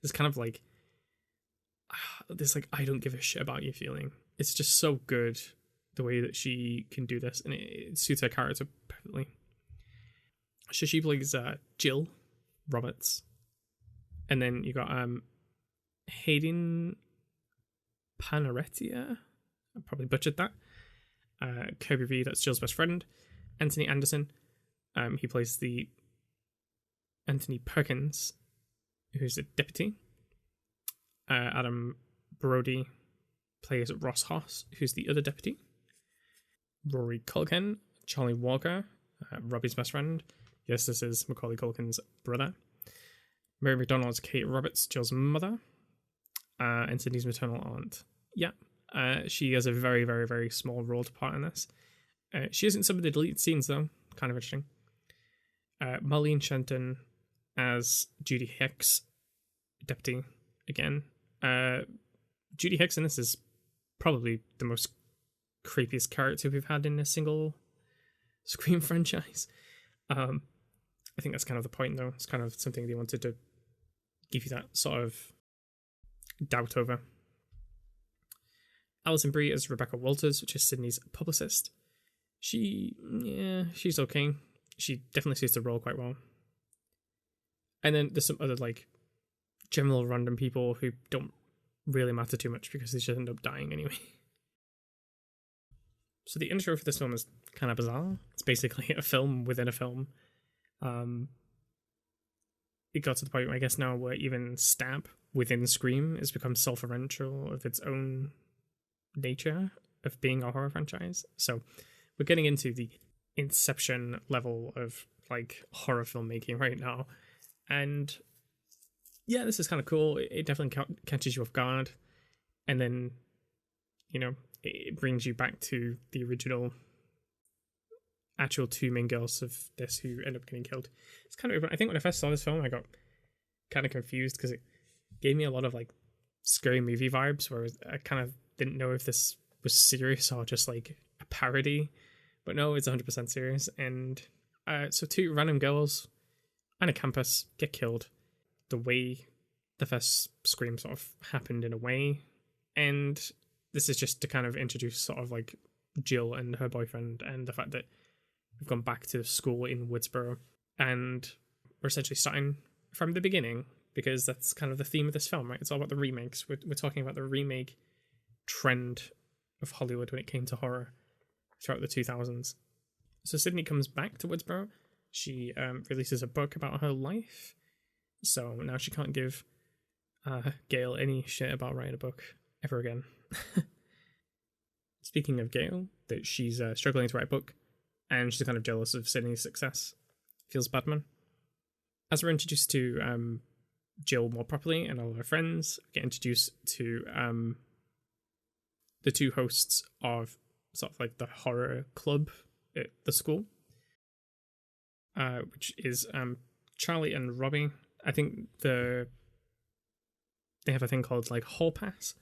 It's kind of like this, like, I don't give a shit about you feeling. It's just so good the way that she can do this, and it suits her character perfectly. So she plays Jill Roberts. And then you got Hayden Panaretia. I probably butchered that. Kirby V, that's Jill's best friend. Anthony Anderson. He plays the Anthony Perkins, who's the deputy. Adam Brody plays Ross Hoss, who's the other deputy. Rory Culkin, Charlie Walker, Robbie's best friend. Yes, this is Macaulay Culkin's brother. Mary McDonald's Kate Roberts, Jill's mother. And Sydney's maternal aunt. Yeah, she has a very, very, very small role to part in this. She isn't some of the deleted scenes, though. Kind of interesting. Marlene Shenton as Judy Hicks, deputy, again. Judy Hicks in this is probably the most creepiest character we've had in a single Scream franchise. I think that's kind of the point, though. It's kind of something they wanted to give you that sort of doubt over. Alison Brie as Rebecca Walters, which is Sydney's publicist. She's okay. She definitely suits the role quite well. And then there's some other, like, general random people who don't really matter too much because they just end up dying anyway. So the intro for this film is kind of bizarre. It's basically a film within a film. It got to the point where I guess now where even Stab within Scream has become self-referential of its own nature of being a horror franchise. So we're getting into the Inception level of like horror filmmaking right now. And yeah, this is kind of cool. It definitely catches you off guard. And then, you know, it brings you back to the original actual two main girls of this who end up getting killed. It's kind of, I think when I first saw this film, I got kind of confused because it gave me a lot of like scary movie vibes where I kind of didn't know if this was serious or just like a parody. But no, it's 100% serious. And so two random girls on a campus get killed the way the first Scream sort of happened in a way. And this is just to kind of introduce sort of like Jill and her boyfriend and the fact that we've gone back to school in Woodsboro. And we're essentially starting from the beginning because that's kind of the theme of this film, right? It's all about the remakes. We're talking about the remake trend of Hollywood when it came to horror throughout the 2000s. So Sydney comes back to Woodsboro. She releases a book about her life. So now she can't give Gail any shit about writing a book ever again. Speaking of Gail, that she's struggling to write a book and she's kind of jealous of Sydney's success. Feels bad, man. As we're introduced to Jill more properly and all of her friends, we get introduced to the two hosts of sort of like the horror club at the school, which is Charlie and Robbie. I think they have a thing called like Hall Pass,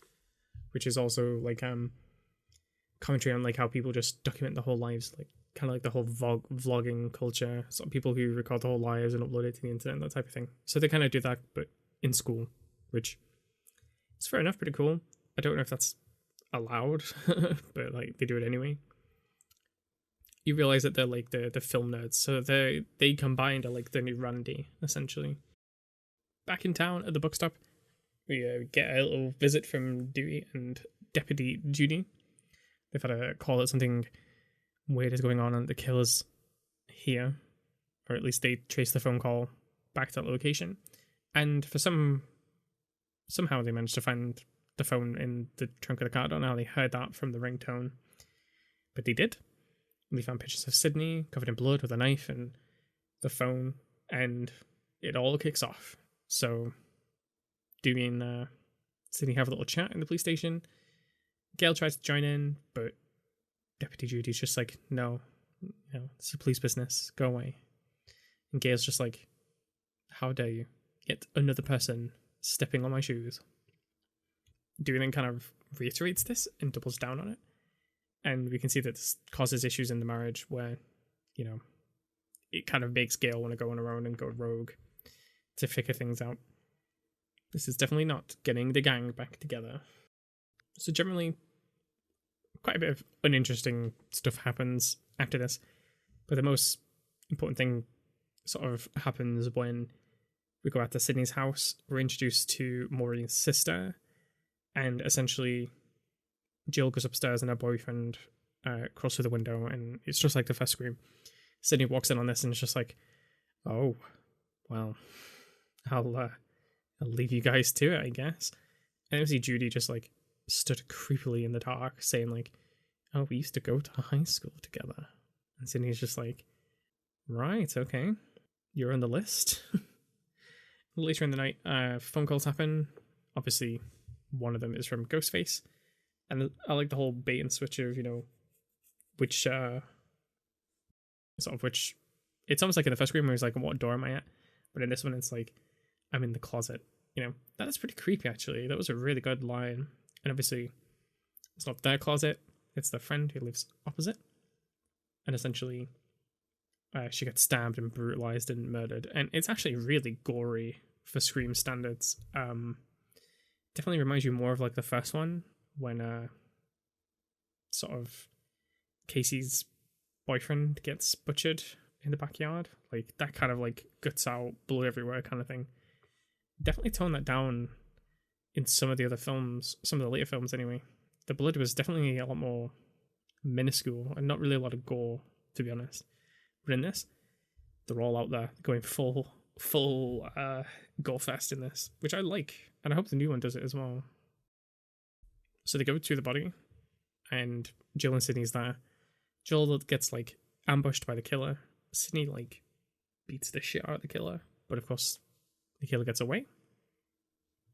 which is also like commentary on like how people just document their whole lives, like kind of like the whole vlogging culture. So people who record their whole lives and upload it to the internet, that type of thing. So they kind of do that, but in school, which is fair enough, pretty cool. I don't know if that's allowed, but like they do it anyway. You realize that they're like the film nerds, so they combined are like the new Randy, essentially. Back in town at the book stop, we get a little visit from Dewey and Deputy Judy. They've had a call that something weird is going on and the killer's here, or at least they trace the phone call back to that location. And for somehow they managed to find the phone in the trunk of the car. I don't know how they heard that from the ringtone, but they did. And they found pictures of Sydney covered in blood with a knife and the phone, and it all kicks off. So Dewey and Sydney have a little chat in the police station. Gail tries to join in, but Deputy Judy's just like, no, it's your police business, go away. And Gail's just like, how dare you? Yet another person stepping on my shoes. Dewey then kind of reiterates this and doubles down on it. And we can see that this causes issues in the marriage where, it kind of makes Gail want to go on her own and go rogue to figure things out. This is definitely not getting the gang back together. So generally, quite a bit of uninteresting stuff happens after this. But the most important thing sort of happens when we go out to Sydney's house. We're introduced to Maureen's sister, and essentially Jill goes upstairs and her boyfriend crawls through the window, and it's just like the first Scream. Sydney walks in on this and it's just like, oh, well, I'll leave you guys to it, I guess. And we see Judy just like stood creepily in the dark saying like, oh, we used to go to high school together. And Sydney's just like, right, okay, you're on the list. Later in the night, phone calls happen. Obviously, one of them is from Ghostface. And I like the whole bait and switch of, which, it's almost like in the first Scream where he's like, what door am I at? But in this one, it's like, I'm in the closet. That is pretty creepy, actually. That was a really good line. And obviously, it's not their closet, it's their friend who lives opposite. And essentially, she gets stabbed and brutalized and murdered. And it's actually really gory for Scream standards. Definitely reminds you more of like the first one when sort of Casey's boyfriend gets butchered in the backyard. Like that kind of like guts out, blood everywhere kind of thing. Definitely tone that down in some of the other films, some of the later films anyway. The blood was definitely a lot more minuscule and not really a lot of gore, to be honest. But in this, they're all out there going full gore fest in this, which I like, and I hope the new one does it as well. So they go to the body, and Jill and Sydney's there. Jill gets like ambushed by the killer. Sydney like beats the shit out of the killer, but of course the killer gets away,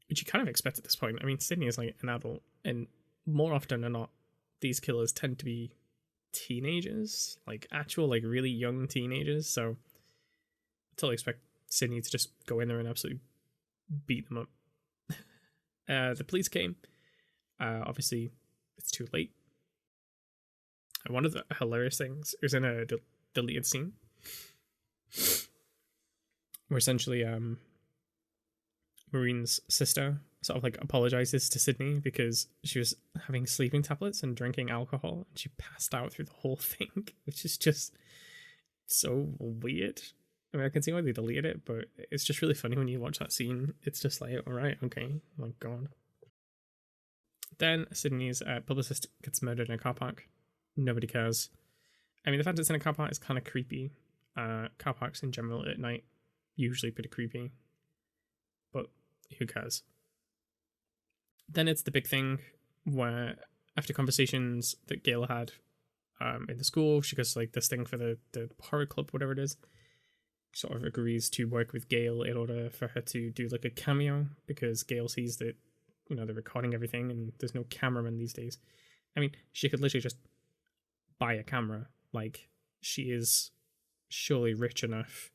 which you kind of expect at this point. I mean, Sydney is like an adult, and more often than not, these killers tend to be teenagers, like actual like really young teenagers. So I totally expect Sydney to just go in there and absolutely beat them up. The police came. Obviously, it's too late. And one of the hilarious things is in a deleted scene where essentially Maureen's sister sort of like apologizes to Sydney because she was having sleeping tablets and drinking alcohol, and she passed out through the whole thing, which is just so weird. I mean, I can see why they deleted it, but it's just really funny when you watch that scene. It's just like, all right, okay, oh my god. Then Sydney's publicist gets murdered in a car park. Nobody cares. I mean, the fact it's in a car park is kind of creepy. Car parks in general at night, usually pretty creepy. But who cares? Then it's the big thing where, after conversations that Gail had in the school, she goes like this thing for the horror club, whatever it is. Sort of agrees to work with Gail in order for her to do like a cameo, because Gail sees that, they're recording everything and there's no cameraman these days. I mean, she could literally just buy a camera. Like, she is surely rich enough.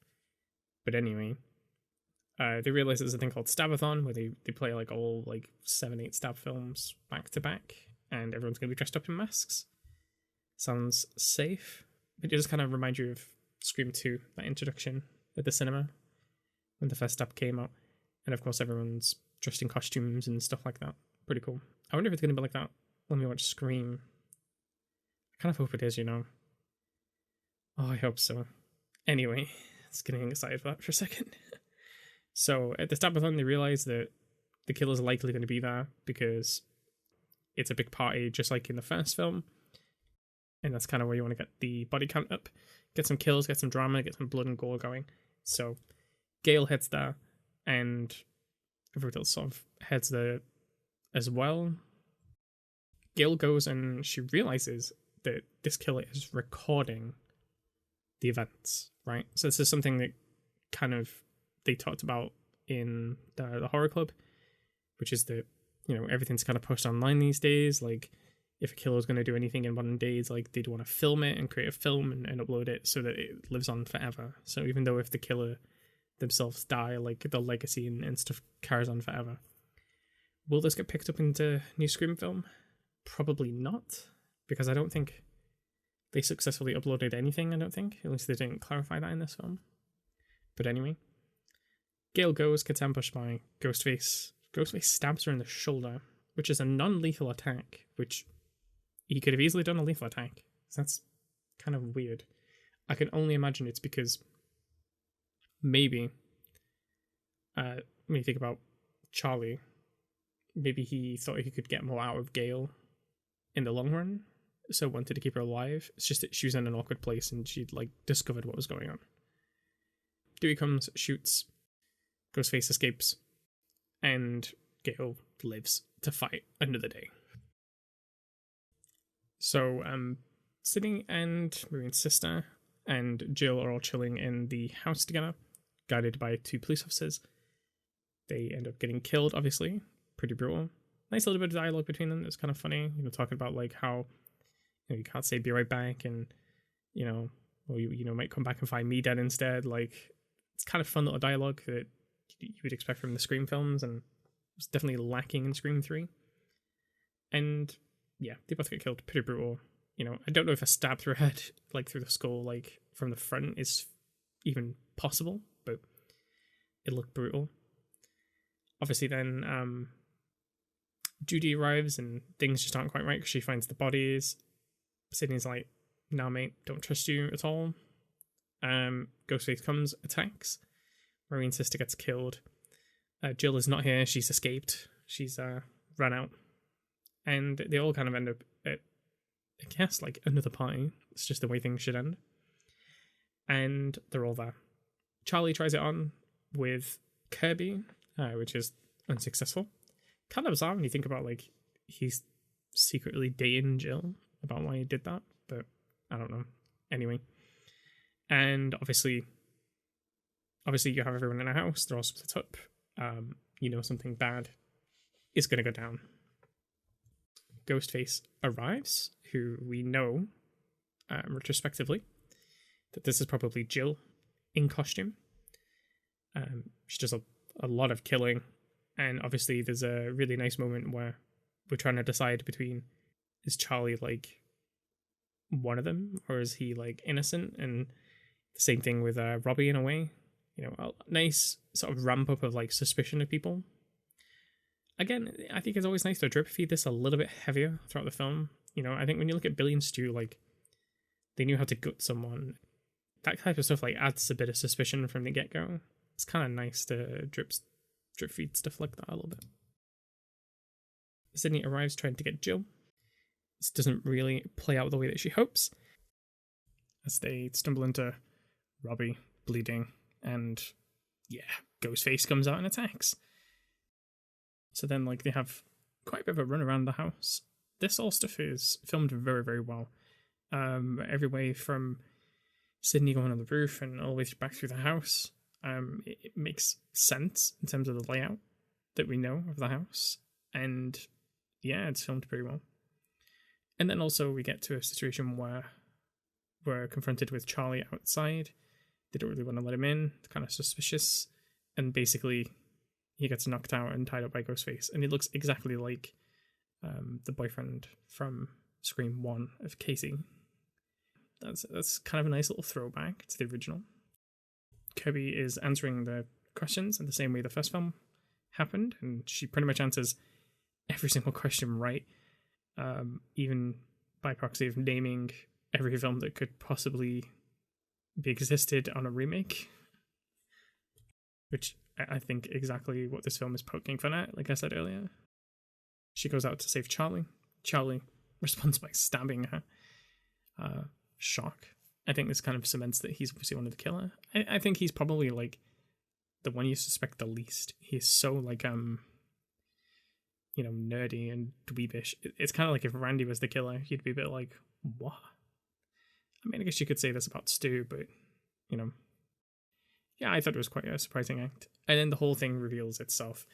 But anyway, they realize there's a thing called Stabathon where they play like all like 7-8 stab films back to back, and everyone's going to be dressed up in masks. Sounds safe. It does kind of remind you of Scream 2, that introduction at the cinema when the first stab came out. And of course, everyone's dressed in costumes and stuff like that. Pretty cool. I wonder if it's going to be like that when we watch Scream. I kind of hope it is, Oh, I hope so. Anyway, it's getting excited for that for a second. So at the Stabathon, they realize that the killer's likely going to be there because it's a big party, just like in the first film. And that's kind of where you want to get the body count up. Get some kills, get some drama, get some blood and gore going. So Gail heads there, and everybody else sort of heads there as well. Gail goes and she realizes that this killer is recording the events, right? So this is something that kind of they talked about in the horror club, which is that, everything's kind of posted online these days. Like, if a killer was going to do anything in modern days, like, they'd want to film it and create a film and upload it so that it lives on forever. So even though if the killer themselves die, like, the legacy and stuff carries on forever. Will this get picked up into new Scream film? Probably not, because I don't think they successfully uploaded anything, I don't think. At least they didn't clarify that in this film. But anyway, Gail gets ambushed by Ghostface. Ghostface stabs her in the shoulder, which is a non-lethal attack, which he could have easily done a lethal attack. So that's kind of weird. I can only imagine it's because maybe, when you think about Charlie, maybe he thought he could get more out of Gail in the long run, so wanted to keep her alive. It's just that she was in an awkward place and she'd like discovered what was going on. Dewey comes, shoots, Ghostface escapes, and Gail lives to fight another day. So, Sydney and Marine's sister and Jill are all chilling in the house together, guided by 2 police officers. They end up getting killed, obviously. Pretty brutal. Nice little bit of dialogue between them. It's kind of funny, talking about like how you can't say "be right back" and or you might come back and find me dead instead. Like, it's kind of fun little dialogue that you would expect from the Scream films, and it's definitely lacking in Scream 3. And yeah, they both get killed. Pretty brutal. I don't know if a stab through her head, like through the skull, like from the front, is even possible, but it looked brutal. Obviously, then Judy arrives and things just aren't quite right because she finds the bodies. Sydney's like, "Nah, mate, don't trust you at all." Ghostface comes, attacks. Marine's sister gets killed. Jill is not here. She's escaped. She's run out. And they all kind of end up at, I guess, like another party. It's just the way things should end. And they're all there. Charlie tries it on with Kirby, which is unsuccessful. Kind of bizarre when you think about, like, he's secretly dating Jill, about why he did that, but I don't know. Anyway. And obviously you have everyone in a house, they're all split up. Something bad is going to go down. Ghostface arrives, who we know, retrospectively, that this is probably Jill in costume. She does a lot of killing, and obviously there's a really nice moment where we're trying to decide between, is Charlie like one of them, or is he like innocent? And the same thing with Robbie in a way. A nice sort of ramp up of like suspicion of people. Again, I think it's always nice to drip feed this a little bit heavier throughout the film. I think when you look at Billy and Stu, like, they knew how to gut someone. That type of stuff like adds a bit of suspicion from the get-go. It's kind of nice to drip feed stuff like that a little bit. Sydney arrives trying to get Jill. This doesn't really play out the way that she hopes, as they stumble into Robbie bleeding, and Ghostface comes out and attacks. So then, like, they have quite a bit of a run around the house. This all stuff is filmed very, very well. Every way from Sydney going on the roof and all the way back through the house. It makes sense in terms of the layout that we know of the house. And yeah, it's filmed pretty well. And then also we get to a situation where we're confronted with Charlie outside. They don't really want to let him in. They're kind of suspicious. And basically, he gets knocked out and tied up by Ghostface. And he looks exactly like the boyfriend from Scream 1 of Casey. That's kind of a nice little throwback to the original. Kirby is answering the questions in the same way the first film happened, and she pretty much answers every single question right, even by proxy of naming every film that could possibly be existed on a remake, which I think exactly what this film is poking fun at, like I said earlier. She goes out to save Charlie. Charlie responds by stabbing her. Shock. I think this kind of cements that he's obviously one of the killer. I think he's probably like the one you suspect the least. He's so like nerdy and dweebish. It's kind of like if Randy was the killer, you'd be a bit like, what? I mean, I guess you could say this about Stu, but yeah, I thought it was quite a surprising act. And then the whole thing reveals itself,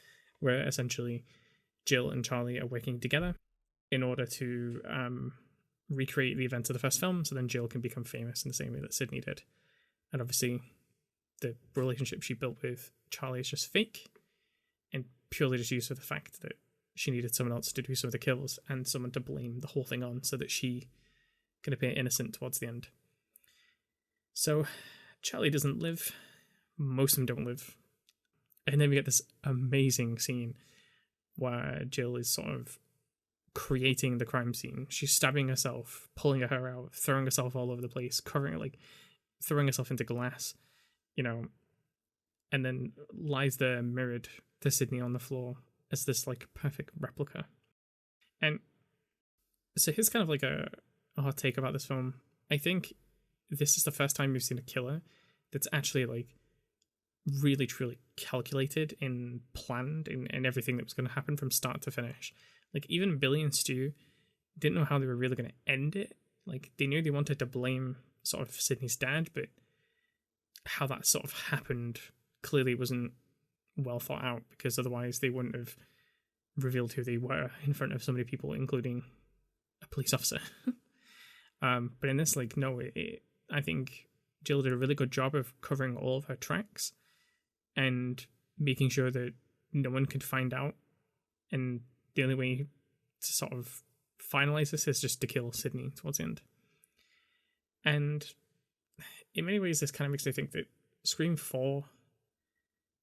where essentially Jill and Charlie are working together in order to recreate the events of the first film, so then Jill can become famous in the same way that Sydney did. And obviously, the relationship she built with Charlie is just fake, and purely just used for the fact that she needed someone else to do some of the kills and someone to blame the whole thing on, so that she can appear innocent towards the end. So Charlie doesn't live. Most of them don't live. And then we get this amazing scene where Jill is sort of creating the crime scene. She's stabbing herself, pulling her hair out, throwing herself all over the place, throwing herself into glass, and then lies there mirrored to Sydney on the floor as this like perfect replica. And so here's kind of like a hot take about this film. I think this is the first time we've seen a killer that's actually like really truly calculated and planned in everything that was going to happen from start to finish. Like even Billy and Stu didn't know how they were really going to end it. Like they knew they wanted to blame sort of Sydney's dad, but how that sort of happened clearly wasn't well thought out, because otherwise they wouldn't have revealed who they were in front of so many people, including a police officer. But in this, like, no, I think Jill did a really good job of covering all of her tracks and making sure that no one could find out. And the only way to sort of finalize this is just to kill Sydney towards the end. And in many ways, this kind of makes me think that Scream 4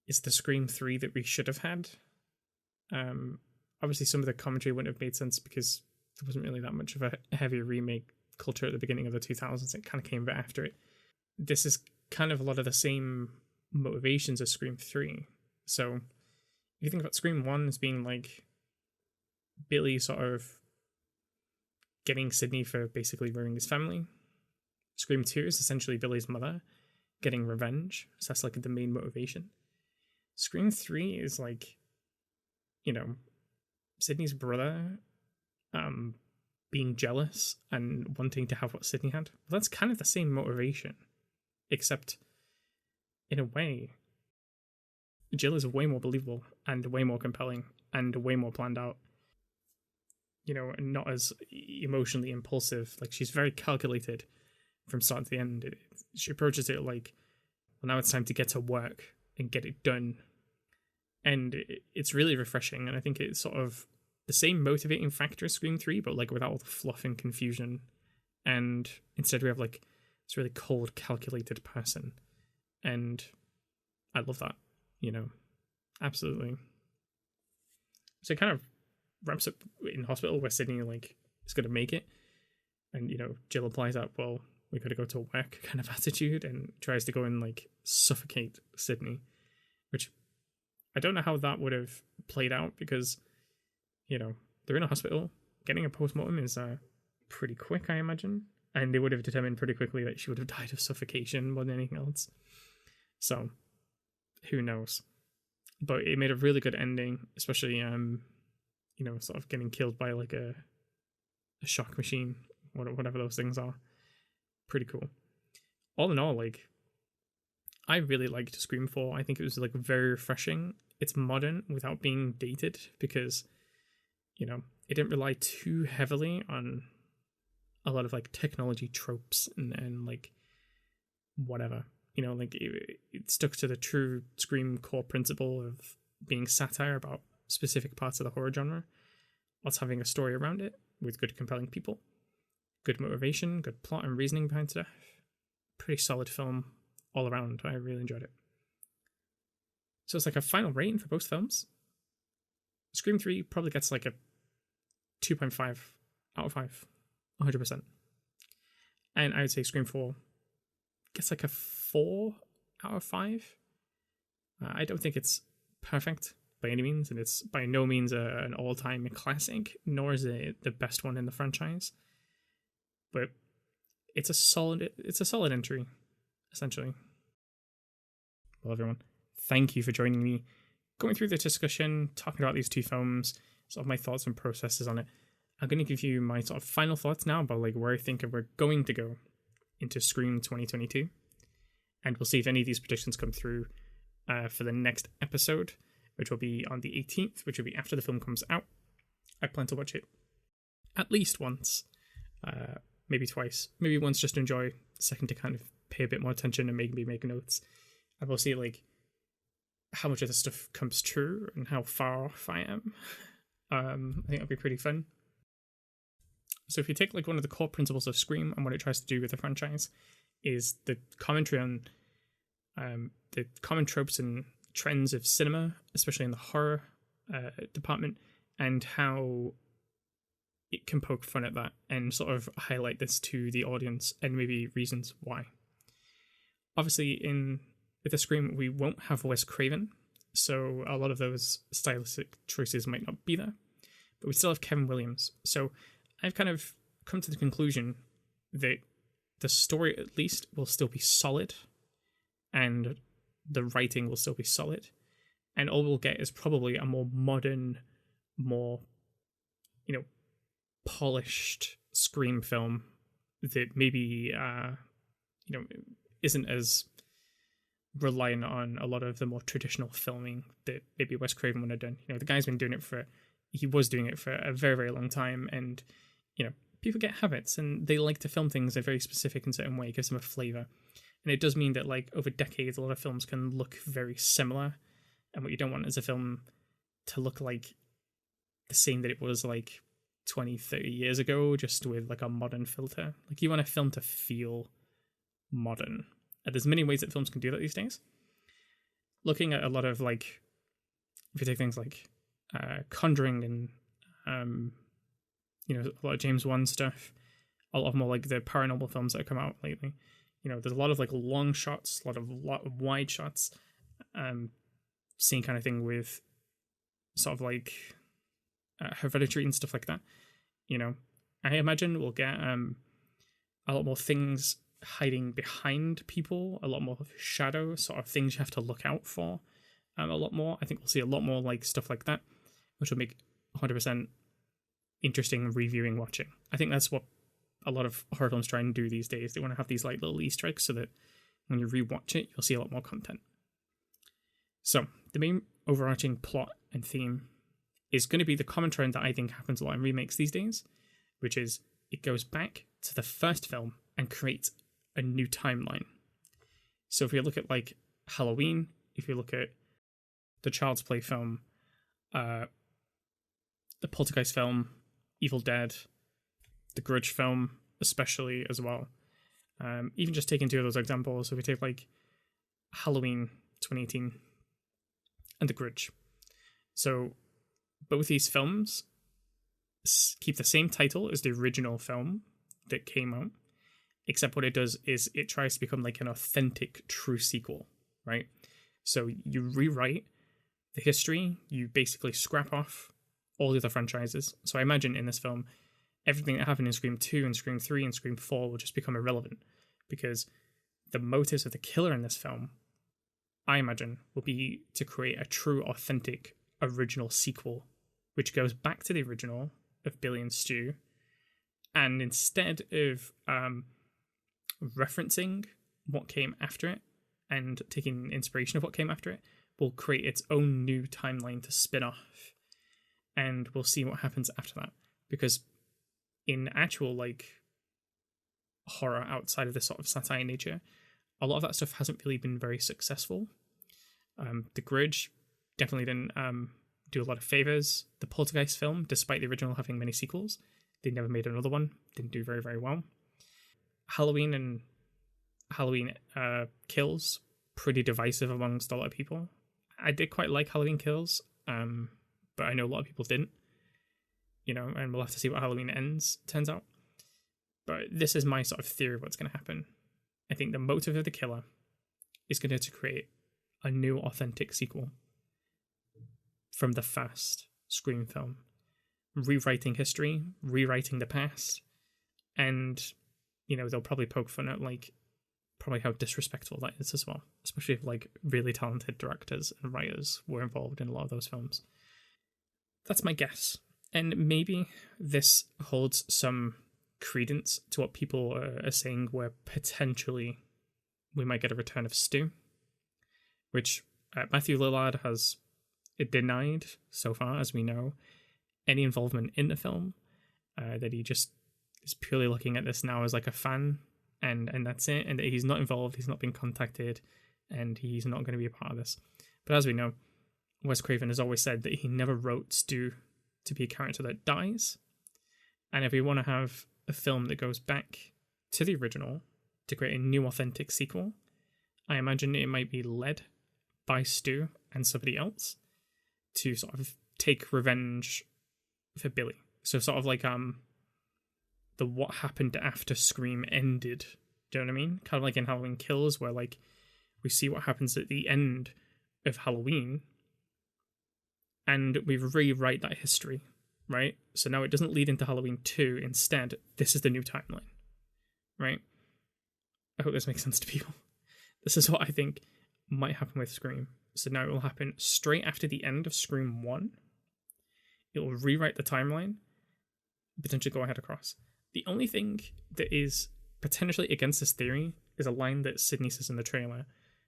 is the Scream 3 that we should have had. Obviously, some of the commentary wouldn't have made sense because there wasn't really that much of a heavy remake culture at the beginning of the 2000s. It kind of came a bit after it. This is kind of a lot of the same motivations as Scream 3. So if you think about Scream 1 as being like Billy sort of getting Sydney for basically ruining his family, Scream 2 is essentially Billy's mother getting revenge. So that's like the main motivation. Scream 3 is like, you know, Sydney's brother being jealous and wanting to have what Sydney had. Well, that's kind of the same motivation, except in a way, Jill is way more believable and way more compelling and way more planned out. You know, and not as emotionally impulsive. Like, she's very calculated from start to the end. She approaches it like, well, now it's time to get to work and get it done. And it's really refreshing. And I think it's sort of the same motivating factor as Scream 3, but like without all the fluff and confusion. And instead we have like this really cold, calculated person. And I love that, you know, absolutely. So it kind of wraps up in hospital where Sydney like is going to make it. And, you know, Jill applies that, well, we got to go to work kind of attitude, and tries to go and like suffocate Sydney, which I don't know how that would have played out, because, you know, they're in a hospital. Getting a postmortem is pretty quick, I imagine. And they would have determined pretty quickly that she would have died of suffocation more than anything else. So, who knows? But it made a really good ending, especially, you know, sort of getting killed by like a shock machine, whatever those things are. Pretty cool. All in all, like, I really liked Scream 4. I think it was like very refreshing. It's modern without being dated, because, you know, it didn't rely too heavily on a lot of like technology tropes and like whatever. You know, like it stuck to the true Scream core principle of being satire about specific parts of the horror genre, whilst having a story around it with good, compelling people, good motivation, good plot and reasoning behind stuff. Pretty solid film all around. I really enjoyed it. So it's like a final rating for both films. Scream 3 probably gets like a 2.5 out of 5, 100%. And I would say Scream 4 gets like a 4 out of 5. I don't think it's perfect by any means, and it's by no means an all-time classic, nor is it the best one in the franchise. But it's a solid entry, essentially. Well, everyone, thank you for joining me, going through the discussion, talking about these two films, sort of my thoughts and processes on it. I'm going to give you my sort of final thoughts now about like where I think we're going to go into Scream 2022, and we'll see if any of these predictions come through for the next episode, which will be on the 18th, which will be after the film comes out. I plan to watch it at least once, maybe twice, maybe once just to enjoy, second to kind of pay a bit more attention and maybe make notes. And we'll see like how much of this stuff comes true and how far off I am. I think it'll be pretty fun. So if you take like one of the core principles of Scream and what it tries to do with the franchise is the commentary on the common tropes and trends of cinema, especially in the horror department, and how it can poke fun at that and sort of highlight this to the audience and maybe reasons why. Obviously, in with the Scream, we won't have Wes Craven, so a lot of those stylistic choices might not be there. But we still have Kevin Williams. So I've kind of come to the conclusion that the story, at least, will still be solid, and the writing will still be solid, and all we'll get is probably a more modern, more, polished Scream film that maybe, isn't as reliant on a lot of the more traditional filming that maybe Wes Craven would have done. The guy's been doing it he was doing it for a very, very long time, and, people get habits, and they like to film things a very specific and certain way. It gives them a flavor. And it does mean that, over decades, a lot of films can look very similar, and what you don't want is a film to look like the same that it was, 20, 30 years ago, just with, a modern filter. You want a film to feel modern. And there's many ways that films can do that these days. Looking at a lot of, if you take things like Conjuring and, a lot of James Wan stuff, a lot of more, the paranormal films that have come out lately. There's a lot of, long shots, a lot of wide shots, same kind of thing with sort of, Hereditary and stuff like that. I imagine we'll get a lot more things hiding behind people, a lot more shadow, sort of things you have to look out for, a lot more. I think we'll see a lot more, stuff like that, which will make 100% interesting reviewing, watching. I think that's what a lot of horror films try and do these days. They want to have these little Easter eggs so that when you rewatch it, you'll see a lot more content. So the main overarching plot and theme is going to be the common trend that I think happens a lot in remakes these days, which is it goes back to the first film and creates a new timeline. So if you look at Halloween, if you look at the Child's Play film, the Poltergeist film, Evil Dead, the Grudge film, especially as well. Even just taking two of those examples, so if we take Halloween 2018 and the Grudge. So both these films keep the same title as the original film that came out, except what it does is it tries to become an authentic, true sequel, right? So you rewrite the history, you basically scrap off all the other franchises. So I imagine in this film, everything that happened in Scream 2 and Scream 3 and Scream 4 will just become irrelevant, because the motives of the killer in this film, I imagine, will be to create a true, authentic, original sequel, which goes back to the original of Billy and Stu, and instead of referencing what came after it and taking inspiration of what came after it, will create its own new timeline to spin off, and we'll see what happens after that. Because in actual horror outside of this sort of satire nature, a lot of that stuff hasn't really been very successful. The Grudge definitely didn't do a lot of favors. The Poltergeist film, despite the original having many sequels, they never made another one. Didn't do very, very well. Halloween and Halloween Kills, pretty divisive amongst a lot of people. I did quite like Halloween Kills, but I know a lot of people didn't. And we'll have to see what Halloween Ends turns out. But this is my sort of theory of what's going to happen. I think the motive of the killer is going to create a new authentic sequel from the first Scream film, rewriting history, rewriting the past, and they'll probably poke fun at probably how disrespectful that is as well, especially if really talented directors and writers were involved in a lot of those films. That's my guess, and maybe this holds some credence to what people are saying, where potentially we might get a return of Stu, which Matthew Lillard has denied so far, as we know, any involvement in the film, that he just is purely looking at this now as a fan, and that's it, and that he's not involved, he's not been contacted, and he's not going to be a part of this. But as we know, Wes Craven has always said that he never wrote Stu to be a character that dies, and if we want to have a film that goes back to the original to create a new authentic sequel, I imagine it might be led by Stu and somebody else to sort of take revenge for Billy. So sort of the what happened after Scream ended. Do you know what I mean? Kind of like in Halloween Kills, where we see what happens at the end of Halloween, and we rewrite that history, right? So now it doesn't lead into Halloween 2. Instead, this is the new timeline, right? I hope this makes sense to people. This is what I think might happen with Scream. So now it will happen straight after the end of Scream 1. It will rewrite the timeline, potentially go ahead across. The only thing that is potentially against this theory is a line that Sydney says in the trailer,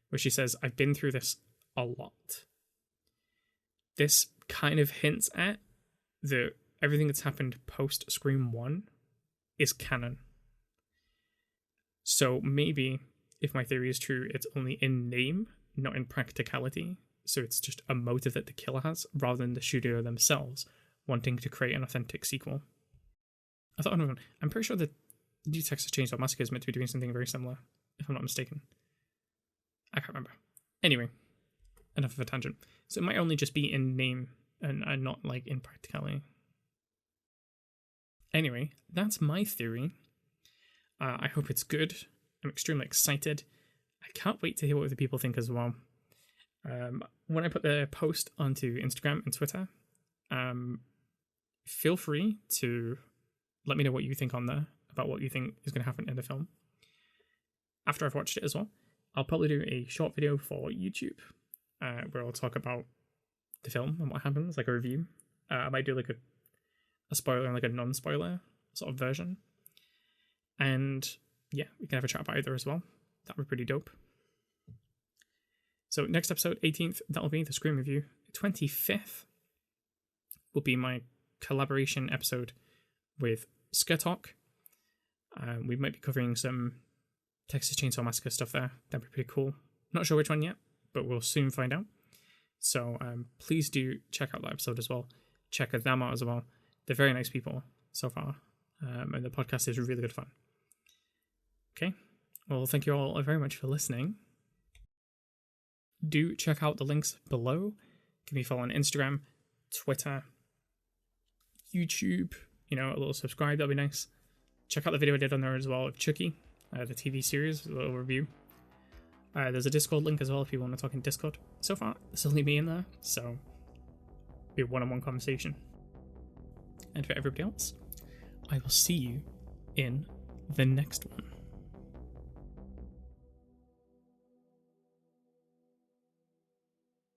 where she says, "I've been through this a lot." This kind of hints at that everything that's happened post Scream 1 is canon. So maybe, if my theory is true, it's only in name, not in practicality. So it's just a motive that the killer has, rather than the studio themselves wanting to create an authentic sequel. I thought, I'm pretty sure the new Texas Chainsaw Massacre is meant to be doing something very similar, if I'm not mistaken. I can't remember. Anyway, enough of a tangent. So it might only just be in name and not like in practicality. Anyway, that's my theory. I hope it's good. I'm extremely excited. I can't wait to hear what other people think as well. When I put the post onto Instagram and Twitter, feel free to let me know what you think on there, about what you think is going to happen in the film. After I've watched it as well, I'll probably do a short video for YouTube where I'll talk about the film and what happens, like a review. I might do like a spoiler and like a non-spoiler sort of version. And yeah, we can have a chat about either as well. That would be pretty dope. So next episode, 18th, that'll be the Scream review. 25th will be my collaboration episode with Skirtalk. We might be covering some Texas Chainsaw Massacre stuff there. That'd be pretty cool. Not sure which one yet, but we'll soon find out. So please do check out that episode as well. Check them out as well. They're very nice people so far. And the podcast is really good fun. Okay. Well, thank you all very much for listening. Do check out the links below. Give me a follow on Instagram, Twitter, YouTube. A little subscribe, that'll be nice. Check out the video I did on there as well of Chucky, the TV series, a little review. There's a Discord link as well if you want to talk in Discord. So far, there's only me in there, so be a one-on-one conversation. And for everybody else, I will see you in the next one.